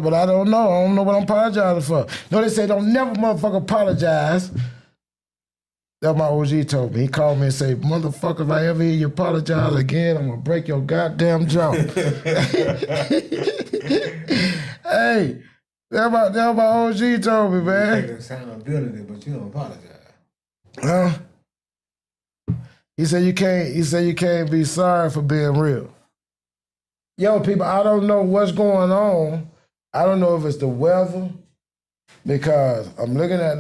but I don't know. I don't know what I'm apologizing for. No, they say don't never motherfucker apologize. That's my OG told me. He called me and said, motherfucker, if I ever hear you apologize again, I'm gonna break your goddamn jaw. Hey, that's my OG told me, man. You take accountability, but you don't apologize. Huh? He said you can't be sorry for being real. Yo, people, I don't know what's going on. I don't know if it's the weather, because I'm looking at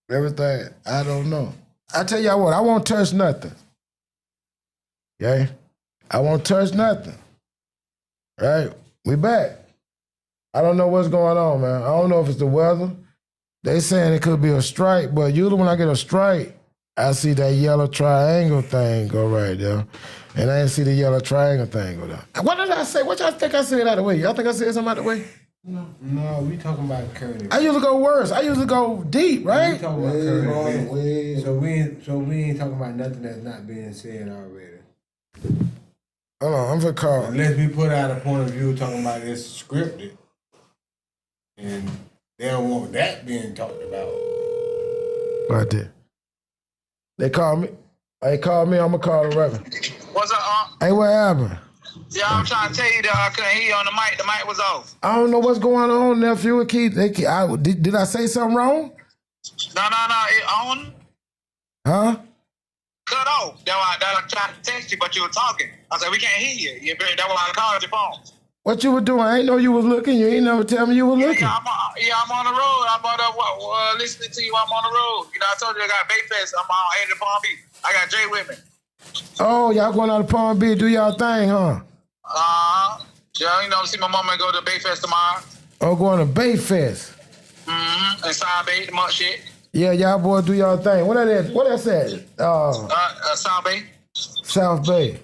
everything. I don't know. I tell y'all what, I won't touch nothing. Okay? I won't touch nothing. Right? We back. I don't know what's going on, man. I don't know if it's the weather. They saying it could be a strike, but usually when I get a strike, I see that yellow triangle thing go right there. And I didn't see the yellow triangle thing go down. What did I say? What y'all think I said out of the way? Y'all think I said something out of the way? No, we talking about current. I usually go worse. I usually go deep, right? We talking about current events. So we ain't talking about nothing that's not being said already. Hold on, I'm for call. Unless we put out a point of view talking about it's scripted, and they don't want that being talked about. Right there. They call me. They call me. I'm gonna call the reverend. What's up, Hey, what happened? Yeah, I'm trying to tell you that I couldn't hear you on the mic. The mic was off. I don't know what's going on, nephew. Did I say something wrong? No, it on. Huh? Cut off. That's why I tried to text you, but you were talking. I said, we can't hear you. That's why I called your phone. What you were doing? I ain't know you was looking. You ain't never tell me you were looking. Yeah, I'm on the road. I'm on listening to you. I'm on the road. You know, I told you I got Bayfest. I'm headed to Palm Beach. I got Jay with me. Oh, y'all going out to Palm Beach, do y'all thing, huh? Yeah, you know, see my mama and go to Bayfest tomorrow. Oh, going to Bayfest. Mm-hmm. And South Bay, the much shit. Yeah, y'all boys do y'all thing. What that is? What that's at? South Bay. South Bay.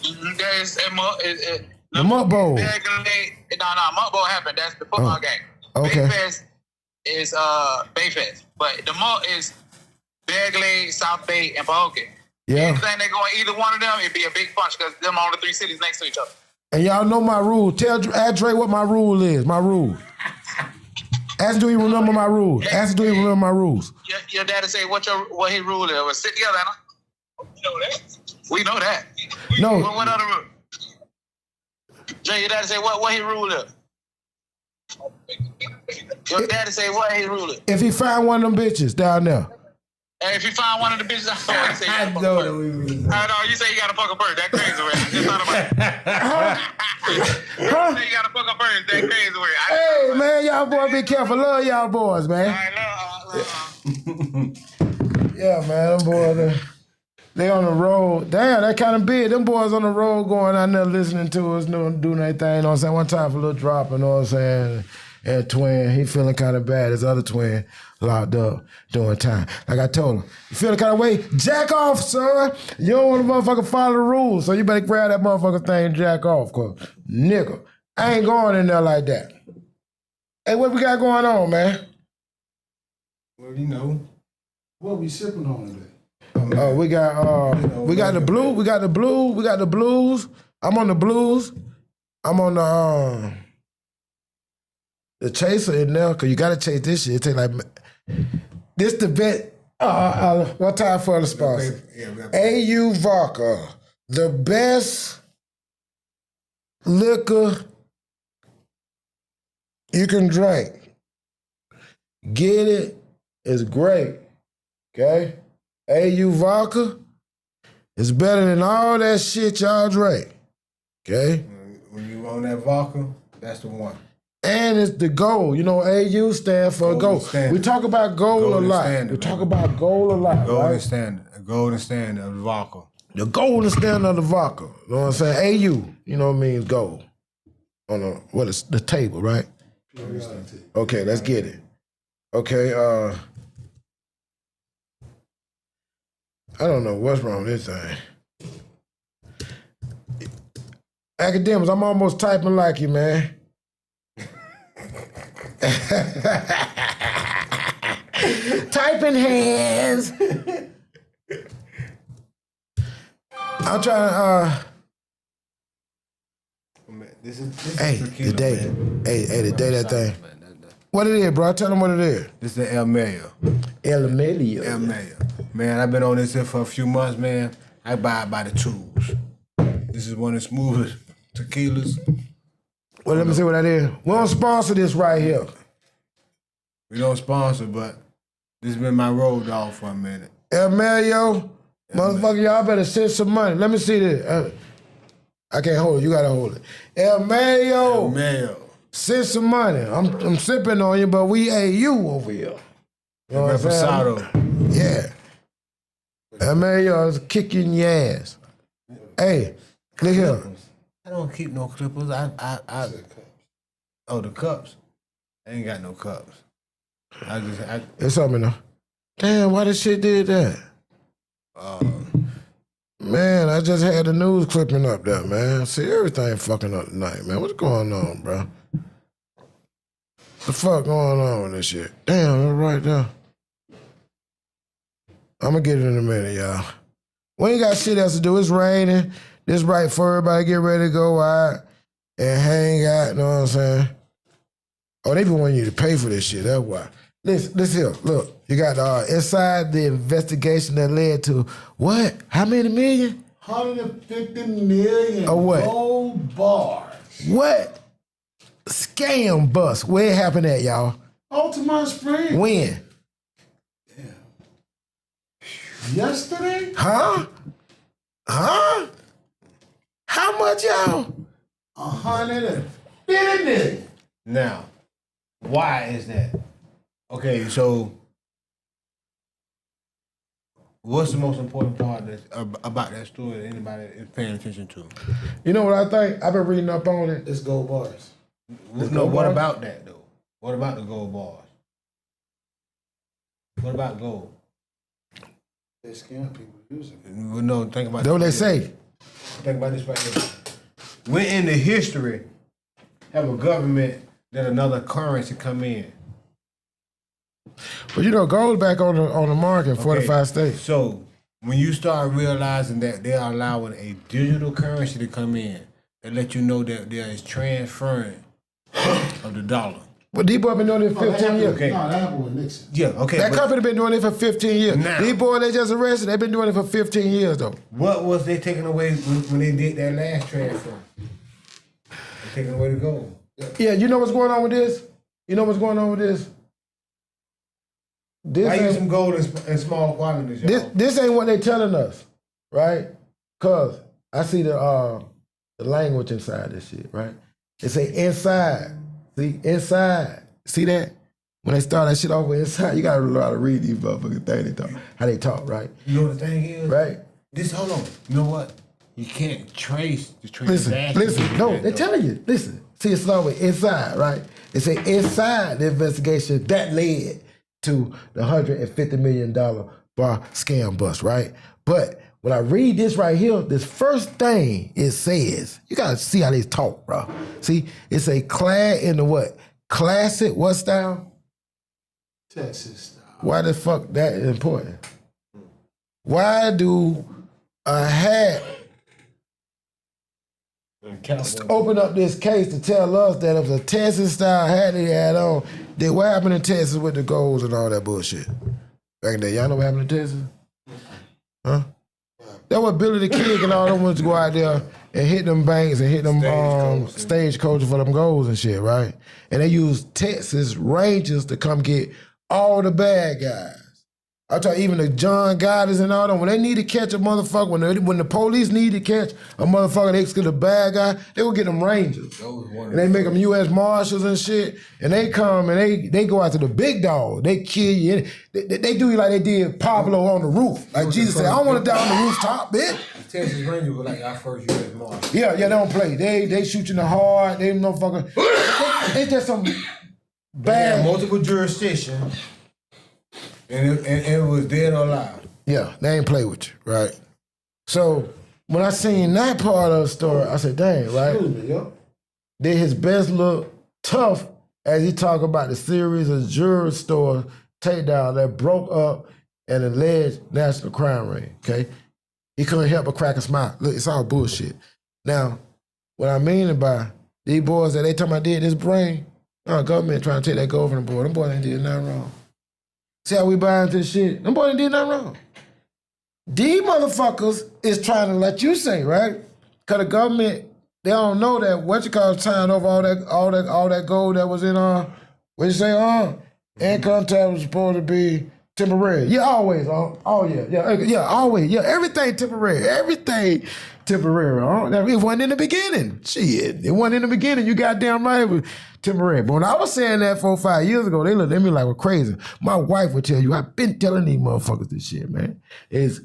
Mm-hmm. There's the Mutt Bowl. No, Mutt Bowl happened. That's the football game. Okay. Bayfest is Bayfest, but the Mutt is Bear Glade, South Bay, and Pahokee. Yeah. Anything they go in either one of them, it'd be a big punch because them are the three cities next to each other. And y'all know my rule. Ask Dre what my rule is. My rule. Ask do he remember my rules. Ask do he remember my rules. Your daddy say what his rule is. Well, sit together, Anna. We know that. We know that. No. What other rule? Jay, your daddy say what his rule is. Your daddy say what his rule is. If he find one of them bitches down there. Hey, if you find one of the bitches, I know what you say. I know you say you got to fuck a bird. That crazy way. I just thought about it. You say you got to fuck a bird. That crazy way. Hey man, y'all boys be careful. Love y'all boys, man. Yeah, man, them boys. They on the road. Damn, that kind of big. Them boys on the road going out there listening to us, doing their thing. You know what I'm saying? One time for a little drop, you know what I'm saying? And twin, he feeling kind of bad. His other twin locked up doing time. Like I told him, you feeling kind of way? Jack off, son. You don't want to motherfucker follow the rules, so you better grab that motherfucker thing and jack off, cause nigga, I ain't going in there like that. Hey, what we got going on, man? Well, you know, what we sipping on today? We got the blue. We got the blue. We got the blues. I'm on the blues. I'm on the chaser in there, cause you gotta chase this shit. It take like this the bet. What time for the sponsor? AU Vodka, the best liquor you can drink. Get it. It's great. Okay. AU Vodka is better than all that shit y'all drink. Okay? When you on that vodka, that's the one. And it's the gold. You know, AU stand for gold. We talk about gold a lot. Standard, we talk about gold a lot. Golden right? standard. A golden standard of the vodka. The golden standard of the vodka. You know what I'm saying? AU, you know what I mean, gold. On the table, right? Okay, let's get it. Okay, I don't know what's wrong with this thing. Academics, I'm almost typing like you, man. Typing hands. I'm trying to, This is Hey, tequila, the day. man. Hey, the day that thing. What it is, bro? Tell them what it is. This is El Mayo. El Melio. El Mayo. Man, I've been on this here for a few months, man. I buy it by the tools. This is one of the smoothest tequilas. Well, let me see what that is. We don't sponsor this right here. We don't sponsor, but this has been my road dog for a minute. El Melio. Motherfucker, y'all better send some money. Let me see this. I can't hold it. You gotta hold it. El Melio. El Mayo. Send some money. I'm sipping on you, but we AU over here. You know what I'm saying? Reposado. Yeah. El Melio is kicking your ass. Hey, look here. I don't keep no clippers. Oh, the cups. I ain't got no cups. It's something though. Damn, why this shit did that? Man, I just had the news clipping up there, man. See, everything fucking up tonight, man. What's going on, bro? The fuck going on with this shit? Damn, it's right there. I'm gonna get it in a minute, y'all. We ain't got shit else to do. It's raining. This right for everybody get ready to go out and hang out, you know what I'm saying? Oh, they be wanting you to pay for this shit, that's why. Listen here, look. You got inside the investigation that led to what? How many million? 150 million Or what? gold bars. What? Scam bust. Where it happened at, y'all? Altamont Springs. When? Yesterday? Huh? How much, y'all? 150 million. Now, why is that? Okay, so what's the most important part about that story that anybody is paying attention to? You know what I think? I've been reading up on it. It's gold bars. No, what about that though? What about the gold bars? What about gold? They scam people using it. No, think about That's what they this. say. Think about this right here. When in the history have a government let another currency come in? But you know, gold back on the market in 45 states. So when you start realizing that they are allowing a digital currency to come in, they let you know that there is transferring of the dollar. But these boys been doing it for 15 years. Okay. No, that happened with Nixon. Yeah, okay. That but company been doing it for 15 years. Now- These boys they just arrested, they've been doing it for 15 years though. what was they taking away when they did that last transfer? They taking away the gold. Yeah, you know what's going on with this? You know what's going on with this? I use This some gold in small quantities, y'all. this ain't what they telling us, right? Cause I see the language inside this shit, right? It say inside. See, inside. See that? When they start that shit off with inside, you gotta learn how to read these motherfucking things they talk, how they talk, right? You know what the thing is? Right? Hold on. You know what? You can't trace the transaction. Listen. No, they're telling you. Listen. See, it's not with inside, right? It say inside the investigation that led to the $150 million bar scam bust, right? But when I read this right here, this first thing it says, you gotta see how they talk, bro. See, it's a clad in the what? Classic what style? Texas style. Why the fuck that is important? Why do a hat open up this case to tell us that if a Texas style hat they had on, then what happened in Texas with the golds and all that bullshit? Back in the day, y'all know what happened in Texas? Huh? That was Billy the Kid and all them ones to go out there and hit them banks and hit them stagecoaches for them goals and shit, right? And they used Texas Rangers to come get all the bad guys. I tell you, even the John Goddard and all them, when they need to catch a motherfucker, when the police need to catch a motherfucker, they get a bad guy, they will get them Rangers. And they make them U.S. Marshals and shit, and they come and they go after the big dog. They kill you. They do you like they did Pablo on the roof. Like Jesus said, I don't want to die on the rooftop, bitch. Texas Rangers were like our first U.S. Marshals. Yeah, they don't play. They shoot you in the heart. They motherfucker. It's just some They bad. had multiple jurisdictions, and it was dead or alive. Yeah, they ain't play with you, right? So when I seen that part of the story, I said, dang, right? Excuse me, yo. Did his best look tough as he talked about the series of jewelry store takedown that broke up an alleged national crime ring, okay? He couldn't help but crack a smile. Look, it's all bullshit. Now, what I mean by These boys that they talking about did this brain, government trying to take that gold from the boy. Them boys ain't did nothing wrong. See how we buy into this shit? Them boys ain't did nothing wrong. These motherfuckers is trying to let you say, right? Cause the government, they don't know that what you call signed over all that gold that was in what you say, income tax was supposed to be temporary. Yeah, always. Always. Yeah, everything temporary. Everything temporary. It wasn't in the beginning. Shit, it wasn't in the beginning. You goddamn right it was temporary. But when I was saying that 4 or 5 years ago, they looked at me like we're crazy. My wife would tell you, I've been telling these motherfuckers this shit, man. It's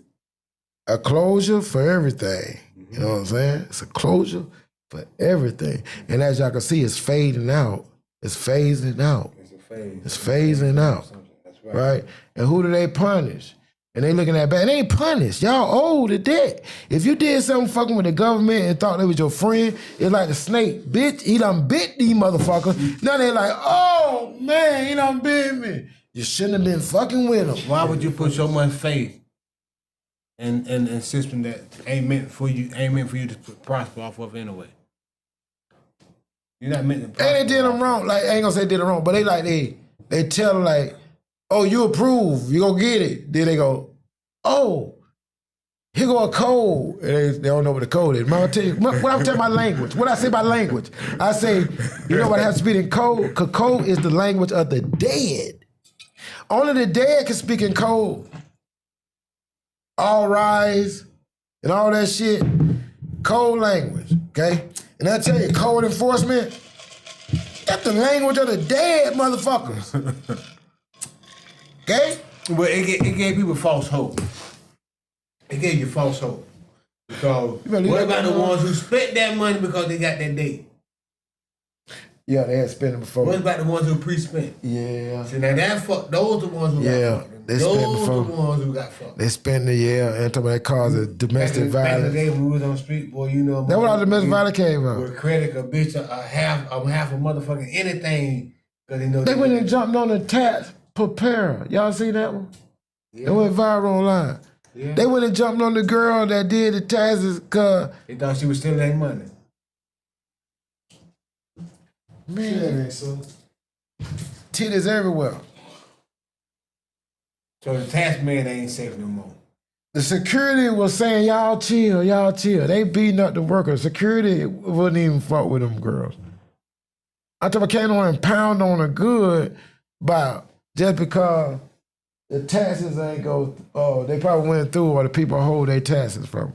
a closure for everything. You know what I'm saying? It's a closure for everything. And as y'all can see, it's fading out. It's phasing out. It's phasing out. That's right. And who do they punish? And they looking at back. They ain't punished. Y'all owe the debt. If you did something fucking with the government and thought they was your friend, it's like the snake. Bitch, he done bit these motherfuckers. Now they like, oh, man, he done bit me. You shouldn't have been fucking with him. Why would you put so much faith in a system that ain't meant for you to prosper off of anyway? You're not meant to prosper. And they did them wrong. Like, I ain't gonna say did them wrong, but they tell them like, oh, you approve, you gonna get it. Then they go, oh, here go a code. And they don't know what the code is. I'll tell you, what I'm telling my language. What I say by language, I say, you know what I have to speak in code? Because code is the language of the dead. Only the dead can speak in code. All rise and all that shit. Code language, okay? And I tell you, code enforcement, that's the language of the dead motherfuckers. Okay? But it gave people false hope. It gave you false hope. Because what about the ones who spent that money because they got that date? Yeah, they had spent it before. What about the ones who pre-spent? Yeah. See, now that those are the ones who got fucked. They spent before. Those are the ones who got fucked. They spent and talking about that cause domestic violence. Back in the day when we was on the street, boy, you know. That's where all the domestic violence came from. With credit, a bitch, half a motherfucking anything. Cause they know they went and jumped on the tax preparer. Y'all see that one? Yeah. It went viral online. Yeah. They went and jumped on the girl that did the taxes cause they thought she was stealing their money. Man, so titties everywhere. So the tax man ain't safe no more. The security was saying, y'all chill. They beating up the workers. Security wouldn't even fuck with them girls. I told came on and pound on a good about just because the taxes ain't go, they probably went through or the people hold their taxes from.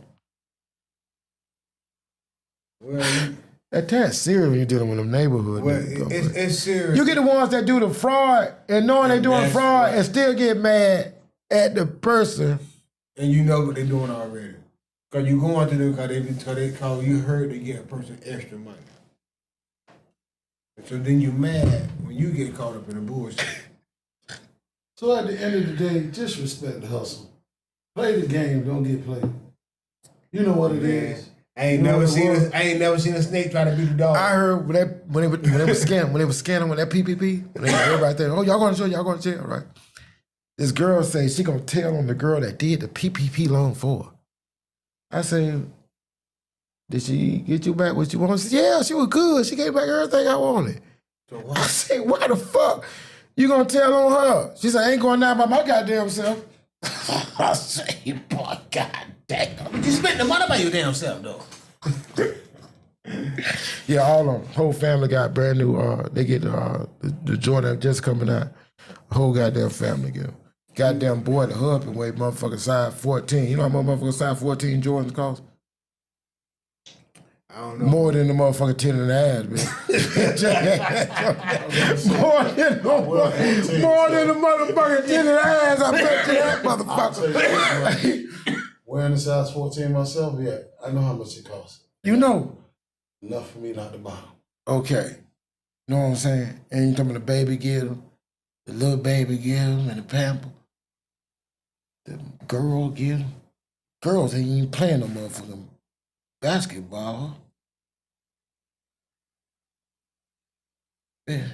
Well, that tax serious when you're dealing with them neighborhood. Well, it's serious. You get the ones that do the fraud and knowing they're doing fraud and still get mad at the person. And you know what they're doing already. Because you going to them because they call you heard they get a person extra money. So then you're mad when you get caught up in the bullshit. So at the end of the day, just respect the hustle. Play the game, don't get played. You know what it is. I ain't never seen a snake try to beat the dog. I heard when they were scamming with that PPP, everybody there, oh, y'all going to jail, right? This girl say she gonna tell on the girl that did the PPP loan for her. I said, did she get you back what you wanted? She said, yeah, she was good. She gave back everything I wanted. So what? I said, why the fuck you gonna tell on her? She said, I ain't going down by my goddamn self. I say, boy, goddamn. But you spent the money by your damn self, though. Yeah, all of them. Whole family got brand new. They get the Jordan just coming out. Whole goddamn family get them. Goddamn boy, the husband weighed motherfucking size 14. You know how much motherfucking size 14 Jordans cost? I don't know. More than the motherfucking 10 in the ass, man. more than the motherfucking 10 in the ass, I bet you that motherfucker. Wearing a size 14 myself, yeah, I know how much it costs. You know. Enough for me not to buy them. Okay. You know what I'm saying? And you talking about the baby get them, the little baby get them, and the pamper. The girl get them. Girls ain't even playing no motherfucking basketball. Yeah.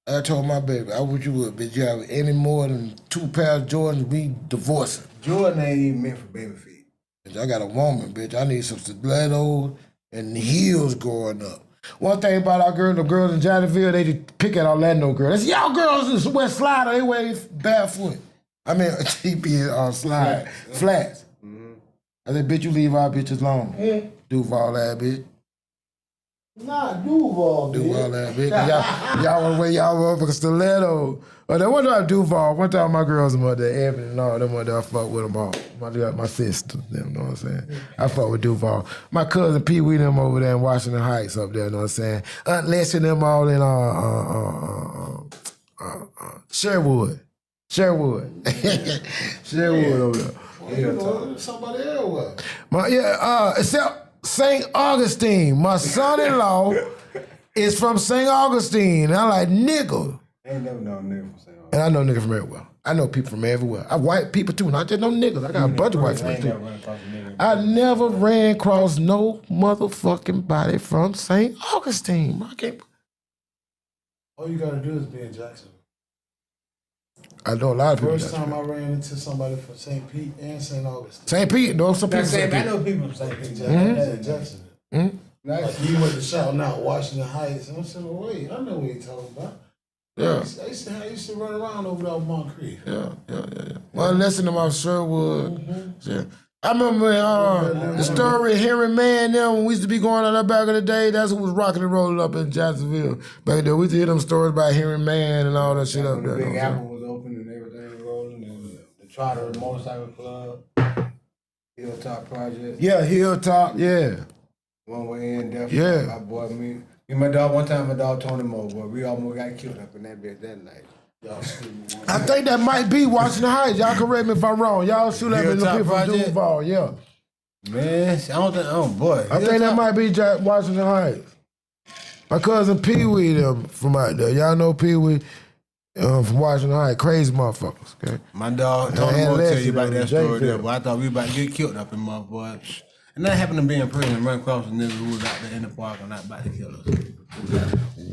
I told my baby, I wish you would, bitch. You have any more than 2 pairs of Jordans, we divorcing. Jordan ain't even meant for baby feet. Bitch, I got a woman, bitch. I need some stilettos and heels growing up. One thing about our girls, the girls in Jacksonville, they just pick at Orlando girls. That's y'all girls in West Slider, they wear barefoot. I mean, TP on slide. Flats. I said, bitch, you leave our bitches alone. Duval that bitch. Nah, Duval, Duval that bitch. Y'all want to wear y'all motherfucking stiletto. But then one time Duval, one time my girls were there, Evan and all them, I fuck with them all. My sister, you know what I'm saying? I fuck with Duval. My cousin Pee Wee them over there in Washington Heights up there, you know what I'm saying? Aunt Leslie them all in Sherwood. Sherwood over there. Somebody else was. Except St. Augustine. My son-in-law is from St. Augustine. And I'm like, nigga. I ain't never known nigga from St. Augustine. And I know niggas from everywhere. I know people from everywhere. I white people too, not just no niggas. I got a bunch of white friends too. I never ran across no motherfucking body from St. Augustine. I can't. All you gotta do is be in Jacksonville. I know a lot of people. First time I ran into somebody from St. Pete and St. Augustine. St. Pete, no, some people. I know people from St. Pete. Jacksonville. Like he went to shouting out Washington Heights, and I'm saying, well, wait, I know what you're talking about. Yeah. I used to run around over there on Mount Creek. Yeah. Well, listen to my Sherwood. Yeah. I remember the story of Henry Mann them when we used to be going on that back in the day. That's who was rocking and rolling up in Jacksonville. Back there, we used to hear them stories about Henry Mann and all that shit up there. The Big Apple was open and everything rolling, and the Trotter Motorcycle Club, Hilltop Project. Yeah, Hilltop, yeah. One way in, definitely. Yeah. My boy, me and my dog, one time my dog Tony Moe, boy, we almost got killed up in that bitch that night. Y'all I think that might be Washington Heights. Y'all correct me if I'm wrong. Y'all shoot at me the people from Duval, yeah. Man, I don't think, oh boy. I think that might be Washington Heights. My cousin Pee Wee them from out there. Y'all know Pee Wee from Washington Heights. Crazy motherfuckers, okay? My dog Tony Moe tell you about that story there, but I thought we about to get killed up in my boy. And that happened to be in prison and run across a nigga who was out there in the park and not about to kill us.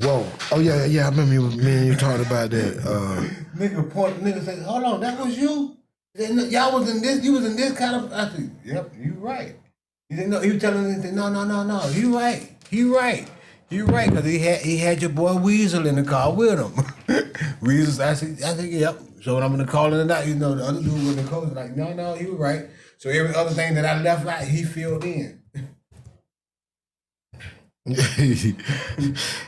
Whoa. Oh, yeah, I remember me and you talking about that. Nigga said, hold on, that was you? He said, y'all was in this, you was in this kind of, I said, yep, you right. He said, no, he was telling me, he said, no, you right, because he had your boy Weasel in the car with him. Weasel, I said, yep. So when I'm gonna call in the night, you know, the other dude was in the coach, like, no, he was right. So every other thing that I left out, he filled in.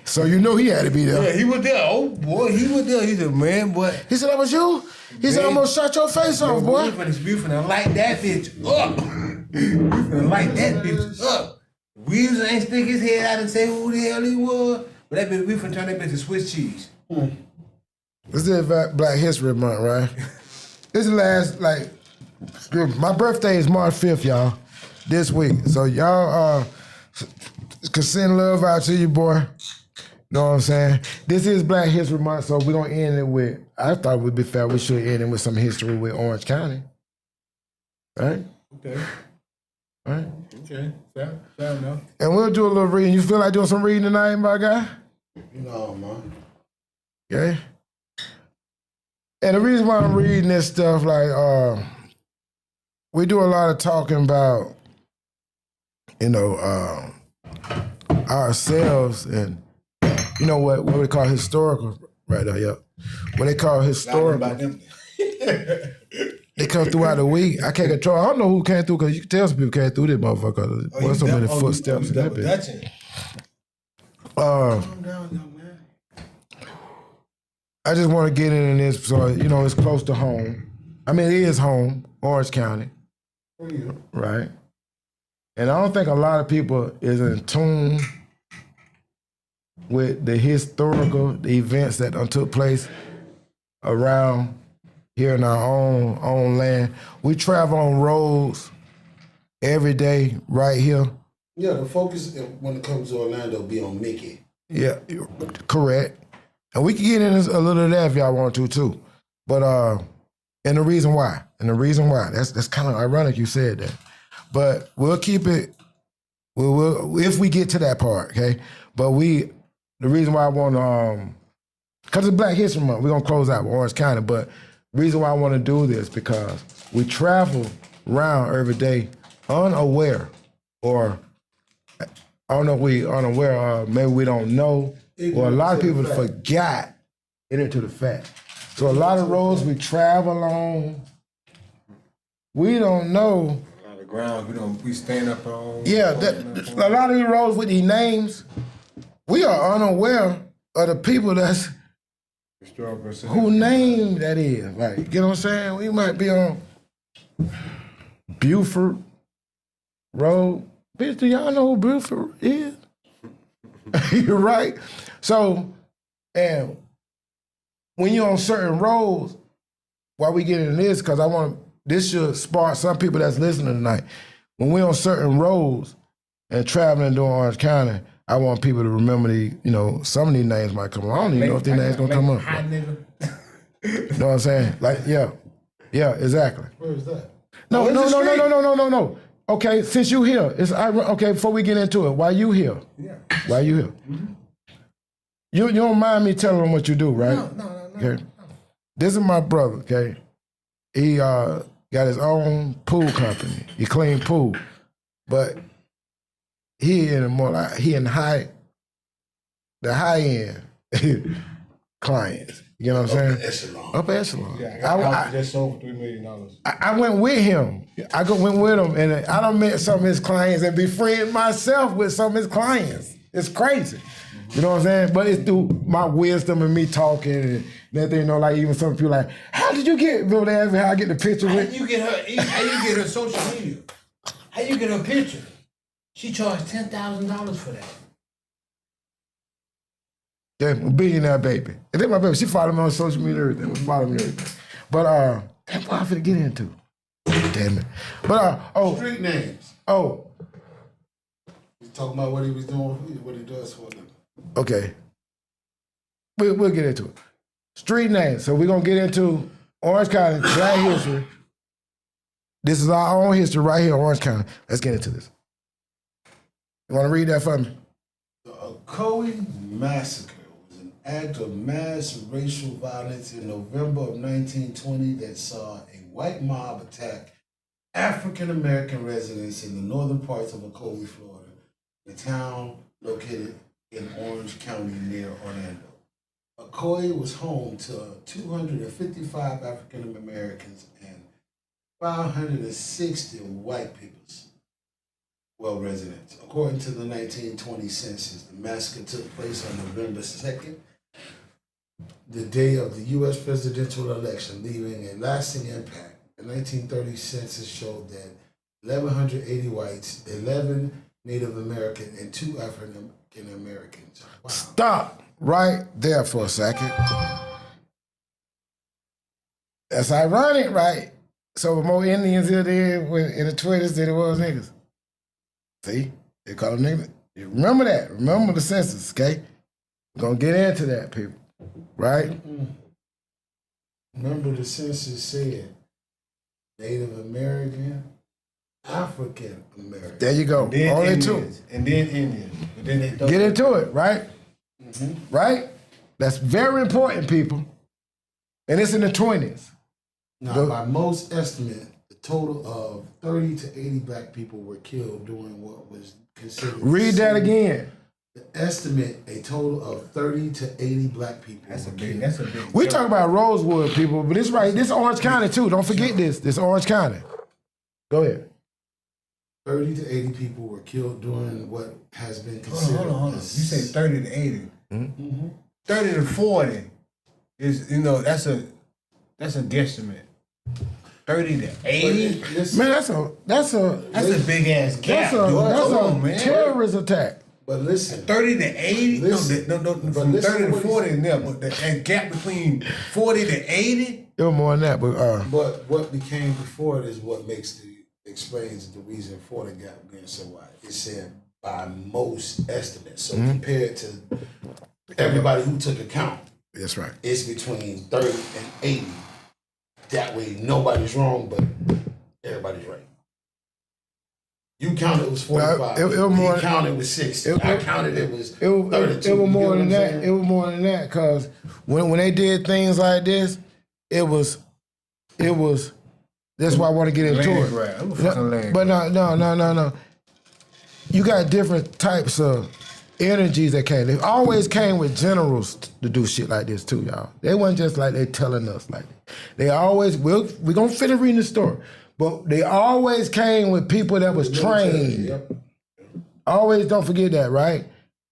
So you know he had to be there. Yeah, he was there. Oh boy, he was there. He said, man, boy. He said, that was you? He said, I'm gonna shut your face off, boy. We finna light that bitch up. We finna light that bitch up. Weasel ain't stick his head out and say who the hell he was. But that bitch, we finna turn that bitch to Swiss cheese. This is Black History Month, right? This is the last, my birthday is March 5th, y'all, this week. So y'all can send love out to you, boy. Know what I'm saying? This is Black History Month, so we're going to end it with, I thought it would be fair, we should end it with some history with Orange County. Right? Okay. Right? Okay. Fair enough. And we'll do a little reading. You feel like doing some reading tonight, my guy? No, man. Okay? And the reason why I'm reading this stuff, we do a lot of talking about, ourselves and, what we call historical, right there, yeah. What they call historical, they come throughout the week. I can't control, I don't know who came through, because you can tell some people came through this motherfucker. There's so many footsteps in that bitch. Calm down, young man. I just want to get in this, so, it's close to home. I mean, it is home, Orange County. Right? And I don't think a lot of people is in tune with the events that took place around here in our own land. We travel on roads every day right here. Yeah, the focus when it comes to Orlando be on Mickey. Yeah, correct. And we can get in a little of that if y'all want to too. But and the reason why, that's kind of ironic you said that. But we'll keep it, we'll if we get to that part, okay? But the reason why I want to, because it's Black History Month, we're going to close out with Orange County, but the reason why I want to do this because we travel around every day unaware or I don't know if we unaware of, maybe we don't know, or a lot of people forgot it into the fact. So a lot of roads we travel on, we don't know. A lot of grounds we stand up on. Yeah, a lot of these roads with these names, we are unaware of the people that's who name that is. Like, you know what I'm saying? We might be on Buford Road. Bitch, do y'all know who Buford is? You're right. So, and when you're on certain roads, why we get into this, because this should spark some people that's listening tonight. When we're on certain roads and traveling through Orange County, I want people to remember some of these names might come up. I don't even know if these names gonna come up. You know what I'm saying? Like, yeah, exactly. Where is that? No. Okay, since you here, okay. Before we get into it, why you here? Yeah. Why you here? Mm-hmm. You don't mind me telling them what you do, right? No. Okay. This is my brother. Okay, he got his own pool company. He clean pool, but he in the high end clients. You know what I'm saying? Upper echelon. Yeah, I just sold for $3 million. I went with him. Went with him, and I done met some of his clients and befriended myself with some of his clients. It's crazy. You know what I'm saying? But it's through my wisdom and me talking and everything. Like even some people like, how did you get? People they ask me how I get the picture with. How you get her social media? How you get her picture? She charged $10,000 for that. Yeah, billionaire baby. And then my baby, she followed me on social media and everything. Follow me and everything. But that's what I'm finna get into. Damn it. But street names. Oh. He's talking about what he was doing, what he does for them. Okay. We'll get into it. Street names. So we're gonna get into Orange County, Black history. This is our own history right here in Orange County. Let's get into this. You wanna read that for me? The Ocoee Massacre was an act of mass racial violence in November of 1920 that saw a white mob attack African-American residents in the northern parts of Ocoee, Florida, the town located in Orange County near Orlando. Ocoee was home to 255 African-Americans and 560 white peoples. Residents. According to the 1920 census, the massacre took place on November 2nd, the day of the U.S. presidential election, leaving a lasting impact. The 1930 census showed that 1,180 whites, 11 Native American, and 2 African Americans. Wow. Stop right there for a second. That's ironic, right? So more Indians here there in the 20s than it was niggas. See? They call them niggas. You remember that. Remember the census, okay? We're going to get into that, people. Right? Remember the census said Native American, African American. There you go. Only Indians, 2. And then Indians. And then they Get into it, right? Mm-hmm. Right? That's very important, people. And it's in the 20s. Now, by most estimate, the total of 30 to 80 black people were killed during what was considered... Read that again. The estimate, a total of 30 to 80 black people were killed. That's a big... We talk about Rosewood, people, but this Orange County, too. Don't forget this. This Orange County. Go ahead. 30 to 80 people were killed during what has been considered... Hold on. You say 30 to 80. Mm-hmm. 30 to 40 is, that's a guesstimate. 30 to 80? Man, that's a big ass gap. That's a terrorist attack. But listen. 30 to 80? No, from 30 to 40 in there, but that gap between 40 to 80? It was more than that, but But what became before it is what explains the reason for the gap being so wide. It said by most estimates. So compared to everybody who took account. That's right. It's between 30 and 80. That way nobody's wrong, but everybody's right. You counted it was 45. You counted it was 60. I counted it was 32. It was more than that. It was more than that, because when they did things like this, it was. That's why I want to get into it. Right. It was fucking land. But no. you got different types of energies that came. They always came with generals to do shit like this too, y'all. They wasn't just like they telling us like that. They always, we're gonna finish reading the story, but they always came with people that was trained. Yep. Always don't forget that, right?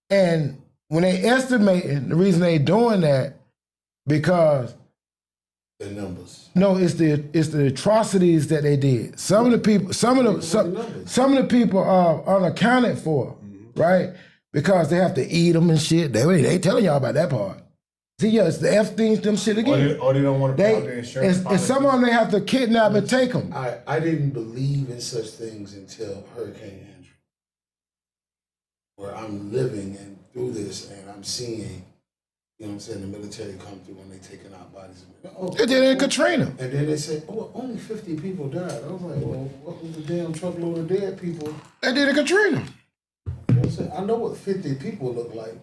And when they estimating, the reason they doing that, because The numbers. no, it's the atrocities that they did. Some of the people are unaccounted for, right? Because they have to eat them and shit. They telling y'all about that part. See, yeah, it's the F things, them shit again. Or they don't want to pay their insurance And some of them they have to kidnap and take them. I didn't believe in such things until Hurricane Andrew, where I'm living and through this and I'm seeing, you know what I'm saying, the military come through and they taking out bodies. They did it in Katrina. And then they said, oh, only 50 people died. I was like, well, what was the damn truckload of dead people? They did it in Katrina. You know what I'm saying? I know what 50 people look like,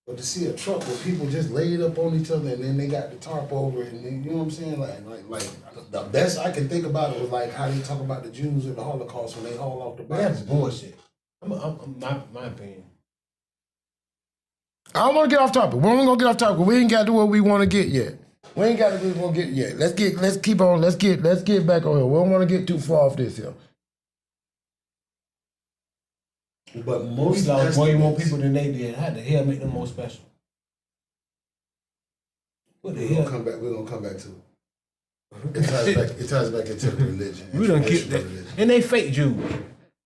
but to see a truck where people just laid up on each other and then they got the tarp over it, and then, you know what I'm saying? Like the best I can think about it was like how they talk about the Jews and the Holocaust when they haul off the bodies. That's bullshit. My opinion. I don't want to get off topic. We're only gonna get off topic. We ain't got to do what we want to get yet. We ain't got to do what we want to get yet. Let's keep on. Let's get back on here. We don't want to get too far off this here. But We most lost way more estimates- people than they did. How the hell make them more special? What the We're gonna hell? come back. We're gonna come back to it. It ties back into the religion. We done Into keep that. religion. And they fake Jews.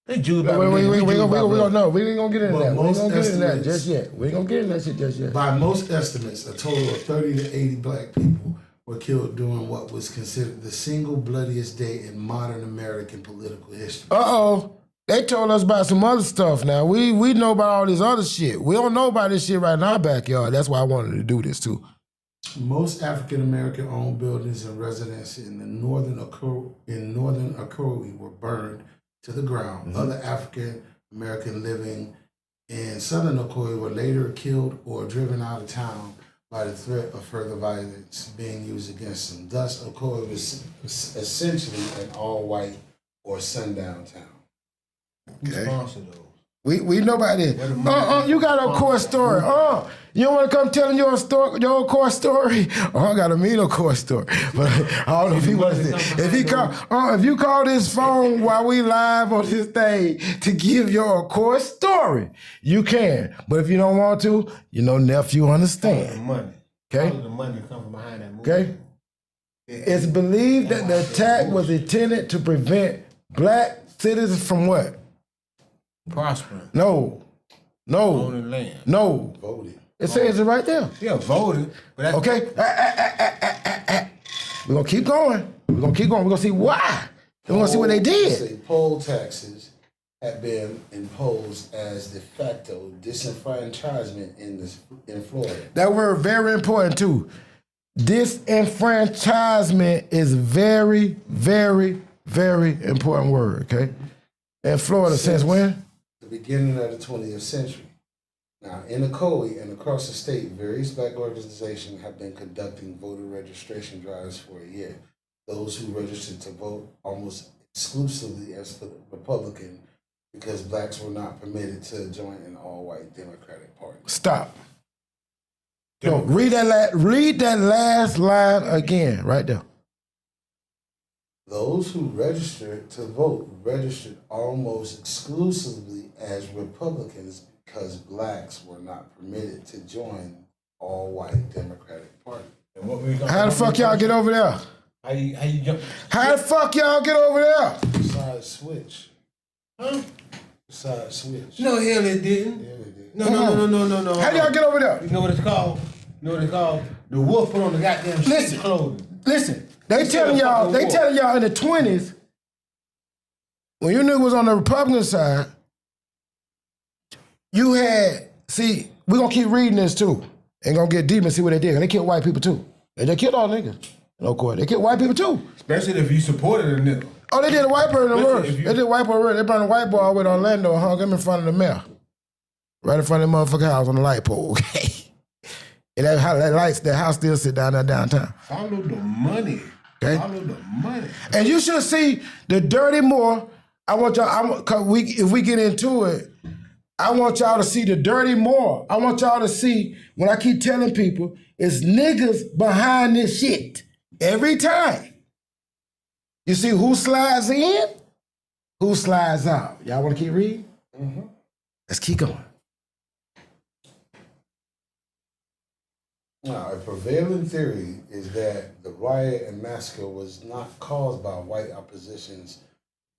They Jews by We religion. We Jews by blood. no, we ain't gonna get into But that. We ain't most gonna get into that estimates- just yet. We ain't gonna get into that shit just yet. By most estimates, a total of 30 to 80 black people were killed during what was considered the single bloodiest day in modern American political history. Uh-oh. They told us about some other stuff now. We know about all this other shit. We don't know about this shit right in our backyard. That's why I wanted to do this too. Most African American owned buildings and residences in the northern Ocoee were burned to the ground. Other African American living in southern Ocoee were later killed or driven out of town by the threat of further violence being used against them. Thus, Ocoee was essentially an all-white or sundown town. Who sponsor those? We know about this. You got a core story. You don't want to come telling your story, your core story? I got a mean core story. But I don't know if he wants to. If you call this phone while we live on this thing to give your core story, you can. But if you don't want to, nephew, The understand. money. Okay? All of the money come from behind that movie. Okay? It's believed that the attack was intended to prevent black citizens from what? Prospering. No. Owning land. No. Voted. It says it right there. Yeah, voted. But that's Okay? We're going to keep going. We're going to see why. We're going to see what they did. Say poll taxes have been imposed as de facto disenfranchisement in Florida. That word very important too. Disenfranchisement is very, very, very important word, okay? In Florida, since when? The beginning of the 20th century. Now, in Ocoee and across the state, various black organizations have been conducting voter registration drives for a year. Those who registered to vote almost exclusively as Republican because blacks were not permitted to join an all-white Democratic Party. Stop. No, read that last line again, right there. Those who registered to vote registered almost exclusively as Republicans because blacks were not permitted to join all-white Democratic Party. And what we gonna How the fuck y'all get over there? How you jump? How the fuck y'all get over there? Side switch. Huh? Side switch. No, hell it didn't. Yeah, they did. No. How y'all get over there? You know what it's called? The wolf put on the goddamn sheep's clothing. Listen, they telling y'all in the 20s, when you nigga was on the Republican side, you had, see, we're gonna keep reading this too. And gonna get deep and see what they did. They killed white people too. They killed all niggas. No court. They killed white people too. Especially if you supported a nigga. Oh, they did a white person Listen, worse. if you- They did a white boy worse. They brought a white boy all the way to Orlando and hung him in front of the mayor. Right in front of the motherfucking house on the light pole, okay? And that house still sit down there downtown. Follow the money. Okay. Follow the money. And you should see the Dirty Moore I want y'all, if we get into it, I want y'all to see the dirty more. I want y'all to see, when I keep telling people, it's niggas behind this shit. Every time. You see who slides in, who slides out. Y'all want to keep reading? Mm-hmm. Let's keep going. Now, a prevailing theory is that the riot and massacre was not caused by white opposition's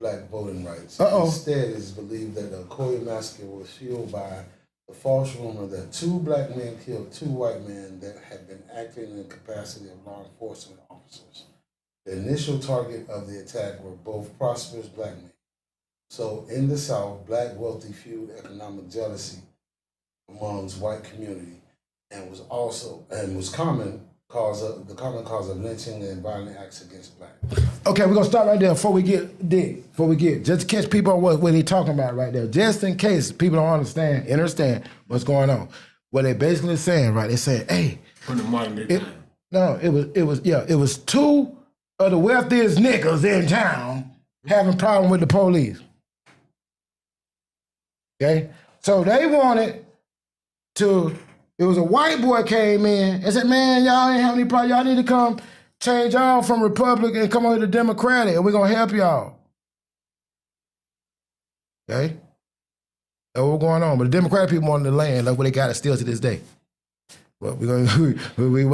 black voting rights. Instead, it is believed that the Ocoee massacre was fueled by the false rumor that 2 black men killed 2 white men that had been acting in the capacity of law enforcement officers. The initial target of the attack were both prosperous black men. So in the South, black wealthy fueled economic jealousy amongst white community and was the common cause of lynching and violent acts against black. Okay, we're gonna start right there before we get just to catch people on what they're talking about right there. Just in case people don't understand what's going on. What they're basically saying, right? They're saying, hey, From the modern day time. It was 2 of the wealthiest niggas in town having a problem with the police. Okay? So they wanted to, it was a white boy came in and said, man, y'all ain't having any problem. Y'all need to come change y'all from Republican and come over to Democratic and we're gonna help y'all. Okay? That's what's going on. But the Democratic people wanted the land, like what they got it still to this day. Well,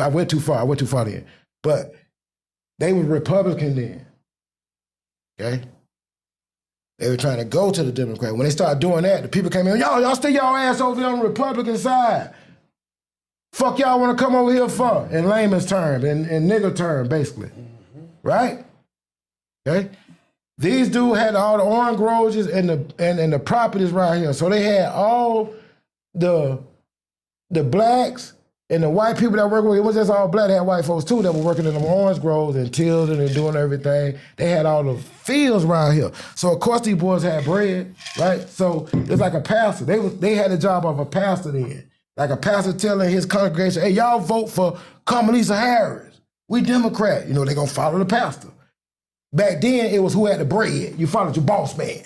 I went too far there. But they were Republican then. Okay? They were trying to go to the Democrat. When they started doing that, the people came in, y'all stay y'all ass over there on the Republican side. Fuck y'all want to come over here for? In layman's term, in nigger term, basically. Mm-hmm. Right? Okay? These dudes had all the orange groves and the properties right here. So they had all the blacks and the white people that work with, it was just all black, they had white folks too that were working in them orange groves and tilling and doing everything. They had all the fields around here. So of course these boys had bread, right? So it's like a pastor. They had the job of a pastor then. Like a pastor telling his congregation, hey, y'all vote for Kamala Harris. We Democrat. You know, they gonna follow the pastor. Back then, it was who had the bread. You followed your boss man.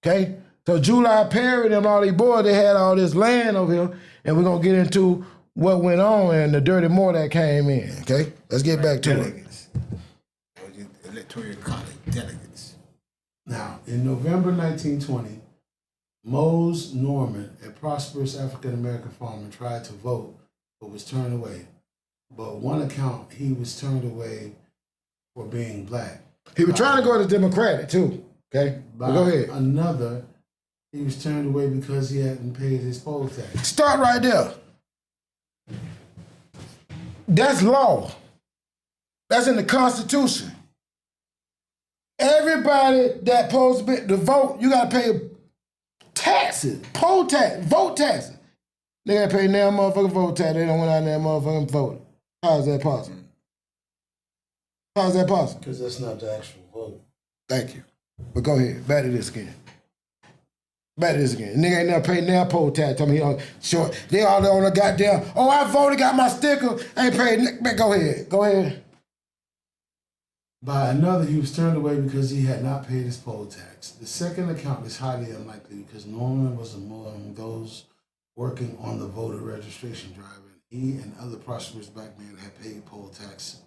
Okay? So July Perry and all these boys, they had all this land over here, and we're gonna get into what went on and the dirty more that came in. Okay? Let's get back to delegates. Electoral college delegates. Now, in November 1920, Mose Norman, a prosperous African-American farmer, tried to vote, but was turned away. But one account, he was turned away for being black. He was trying to go to Democratic too, okay? But go ahead. Another, he was turned away because he hadn't paid his poll tax. Start right there. That's law. That's in the Constitution. Everybody that supposed to vote, you gotta pay taxes, poll tax, vote taxes. They gotta pay damn motherfucking vote tax. They don't went out there motherfucking vote. How is that possible? How is that possible? Because that's not the actual vote. Thank you. But go ahead, back to this again. Nigga ain't never paid their poll tax. Tell me he on short. They all on the goddamn, oh, I voted, got my sticker, ain't paid. Go ahead. By another, he was turned away because he had not paid his poll tax. The second account is highly unlikely because Norman was among those working on the voter registration drive, and he and other prosperous black men had paid poll taxes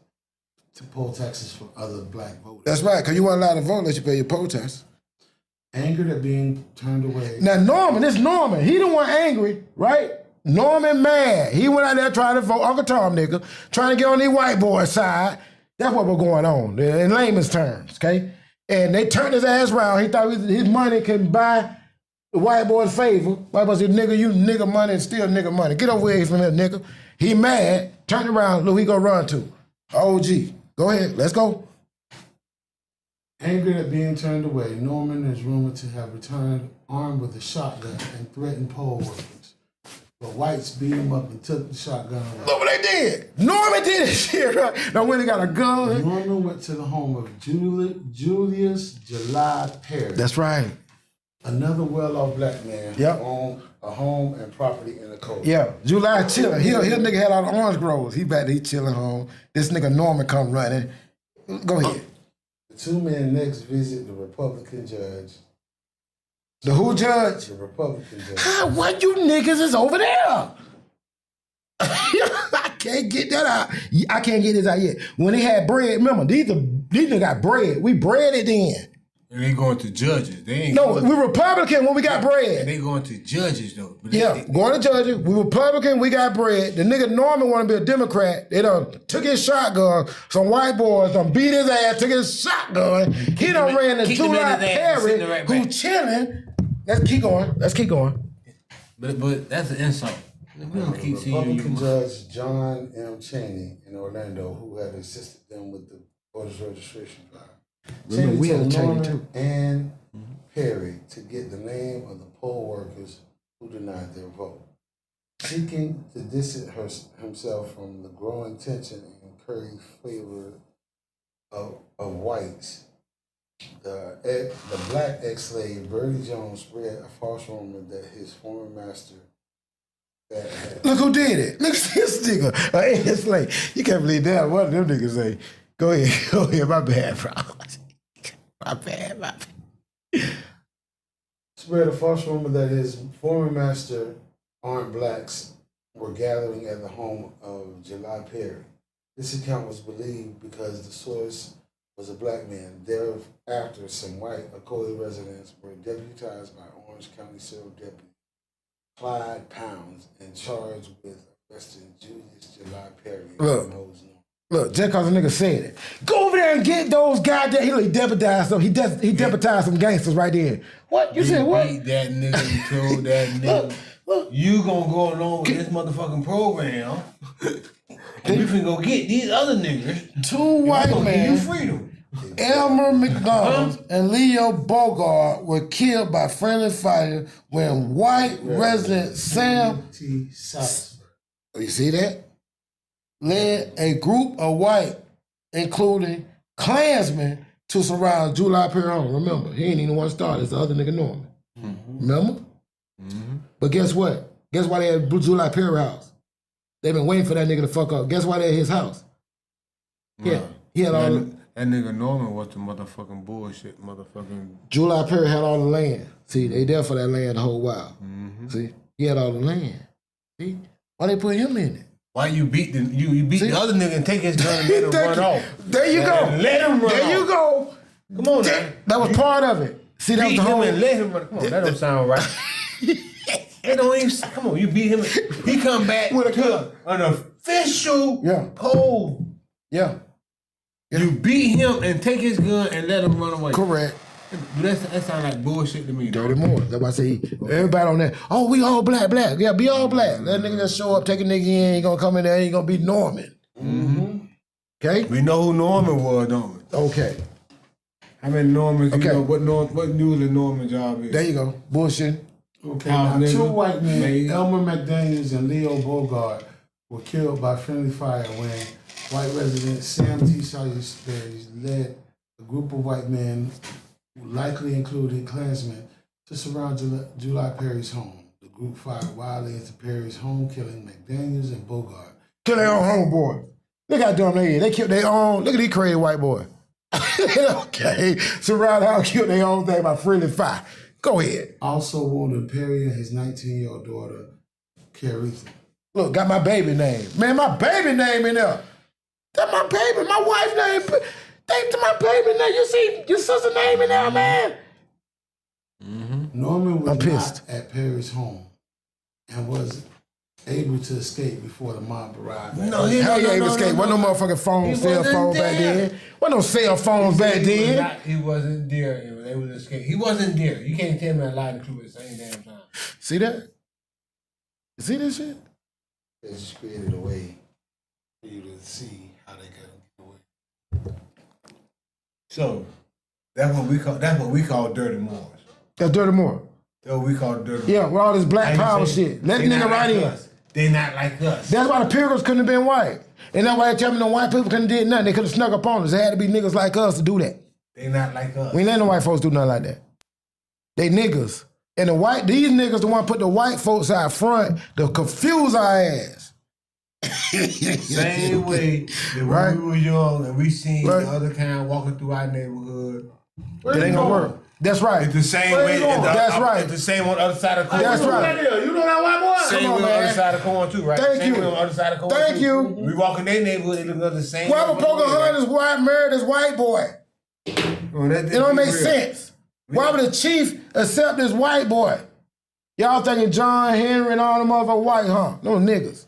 for other black voters. That's right, because you weren't allowed to vote unless you pay your poll tax. Angered at being turned away. Now Norman, he the one angry, right? Norman mad. He went out there trying to vote, Uncle Tom nigga, trying to get on the white boy side. That's what was going on, in layman's terms, okay? And they turned his ass around. He thought his money could buy the white boy's favor. White boy said, nigga, you nigga money and still nigga money. Get over here from that nigga. He mad, turned around, look, he gonna run to. OG. Go ahead, let's go. Angered at being turned away, Norman is rumored to have returned armed with a shotgun and threatened poll workers. But whites beat him up and took the shotgun away. Look what they did. Norman did this shit, right? Now when he got a gun. Norman went to the home of Julius July Perry. That's right. Another well-off black man Yep. who owned a home and property in the coast. Yeah, July chilling. His nigga had all the orange groves. He chilling home. This nigga Norman come running. Go ahead. The two men next visit the Republican judge. The who judge? The Republican judge. What you niggas is over there? I can't get that out. I can't get this out yet. When they had bread, remember, these niggas got bread. We breaded in. And they going to judges. They ain't No, we Republican when we got bread. And they going to judges though. But Going to judges. We Republican, we got bread. The nigga Norman want to be a Democrat. They done took his shotgun. Some white boys done beat his ass, took his shotgun. He done ran to July Perry, who chilling. Let's keep going. But that's an insult. We don't keep seeing you. Republican Judge John M. Chaney in Orlando, who had assisted them with the voter's registration drive. Remember, we had a Chaney Norman too. And Perry to get the name of the poll workers who denied their vote. Seeking to distance himself from the growing tension in Curry's favor of whites, the black ex-slave Birdie Jones spread a false rumor that his former master Look who did it. Look at this nigga. It's like, you can't believe that. What them niggas say? Go ahead. My bad, bro. My bad. Spread a false rumor that his former master, armed blacks, were gathering at the home of July Perry. This account was believed because the source was a black man. Thereafter, some white Ocoee residents were deputized by Orange County Sheriff Deputy Clyde Pounds and charged with arresting Julius July Perry. Look, just cause a nigga said it. Go over there and get those goddamn, he deputized some, he deputized some gangsters right there. What? You said what? Beat that nigga and told that nigga. Look. You gonna go along with this motherfucking program and we finna go get these other niggas. Two white men. Give you freedom. Elmer McDonald and Leo Bogart were killed by friendly fire when white resident Sam T. Salzberg. You see that? Led a group of white, including Klansmen, to surround July Perry home. Remember, he ain't even one start. It's the other nigga Norman. Mm-hmm. Remember? Mm-hmm. But guess what? Guess why they at July Perry house? They've been waiting for that nigga to fuck up. Guess why they at his house? Yeah, he had all the... That nigga Norman was the motherfucking bullshit, July Perry had all the land. See, they there for that land the whole while. Mm-hmm. See, he had all the land. See, why they put him in it? Why you beat the other nigga and take his gun and let him run off? There you go. Let him run There off. you go. Come on, man. That was part of it. See, that was beat the whole... him and let him run. Come on, that don't sound right. It don't even. Come on, you beat him. He come back with an official poll. Yeah. You beat him and take his gun and let him run away. Correct. That sounds like bullshit to me. Dirty more. That's why I say everybody on that. Oh, we all black. Yeah, be all black. That nigga just show up, take a nigga in. He gonna come in there. He gonna be Norman. Mm-hmm. Okay. We know who Norman was, don't we? Okay. How many Normans? Okay. You know what news the Norman job is? There you go. Bullshit. Okay. Now, two white men, Elmer McDaniels and Leo Bogart, were killed by friendly fire when white resident Sam T. Salisbury led a group of white men, who likely included Klansmen, to surround July Perry's home. The group fired wildly into Perry's home, killing McDaniels and Bogart. Kill their own homeboy. Look how dumb they is. They killed their own. Look at these crazy white boy. Okay. Surround how killed their own thing by friendly fire. Go ahead. Also wounded Perry and his 19-year-old daughter, Caretha. Look, got my baby name. Man, my baby name in there. That's my baby, my wife's name. That's my baby name. You see your sister's name in there, man? Mm-hmm. Norman was pissed not at Perry's home and was able to escape before the mob arrived. No, he ain't able to escape. Wasn't no motherfucking phone, cell phone back then. Wasn't no cell phones back then. He wasn't there. They was escape. He wasn't there. You can't tell me a lie and the truth at the same damn time. See that? You see this shit? They just created a way for you to see how they got away. So that's what we call dirty Moors. That's Dirty Moore. That's what we call dirty Moors. Yeah, with all this black power shit. Let the nigga right in. They not like us. That's why the Pilgrims couldn't have been white. And that's why they tell me the white people couldn't have did nothing. They could have snuck up on us. There had to be niggas like us to do that. They not like us. We ain't letting the white folks do nothing like that. They niggas. And these niggas the one put the white folks out front to confuse our ass. Same way that when we were young and we seen the other kind walking through our neighborhood. It ain't gonna work. That's right. It's the same way. That's right. It's the same on the other side of the corn. That's right. You know that white boy? Same way on the other side of the corn too, right? Thank you. Same way on the other side of the corn Thank too. you. We walk in their neighborhood, they look the same. Why would Pocahontas white marry this white boy? It don't make sense. Why would the chief accept this white boy? Y'all thinking John Henry and all them motherfuckers white, huh? No niggas.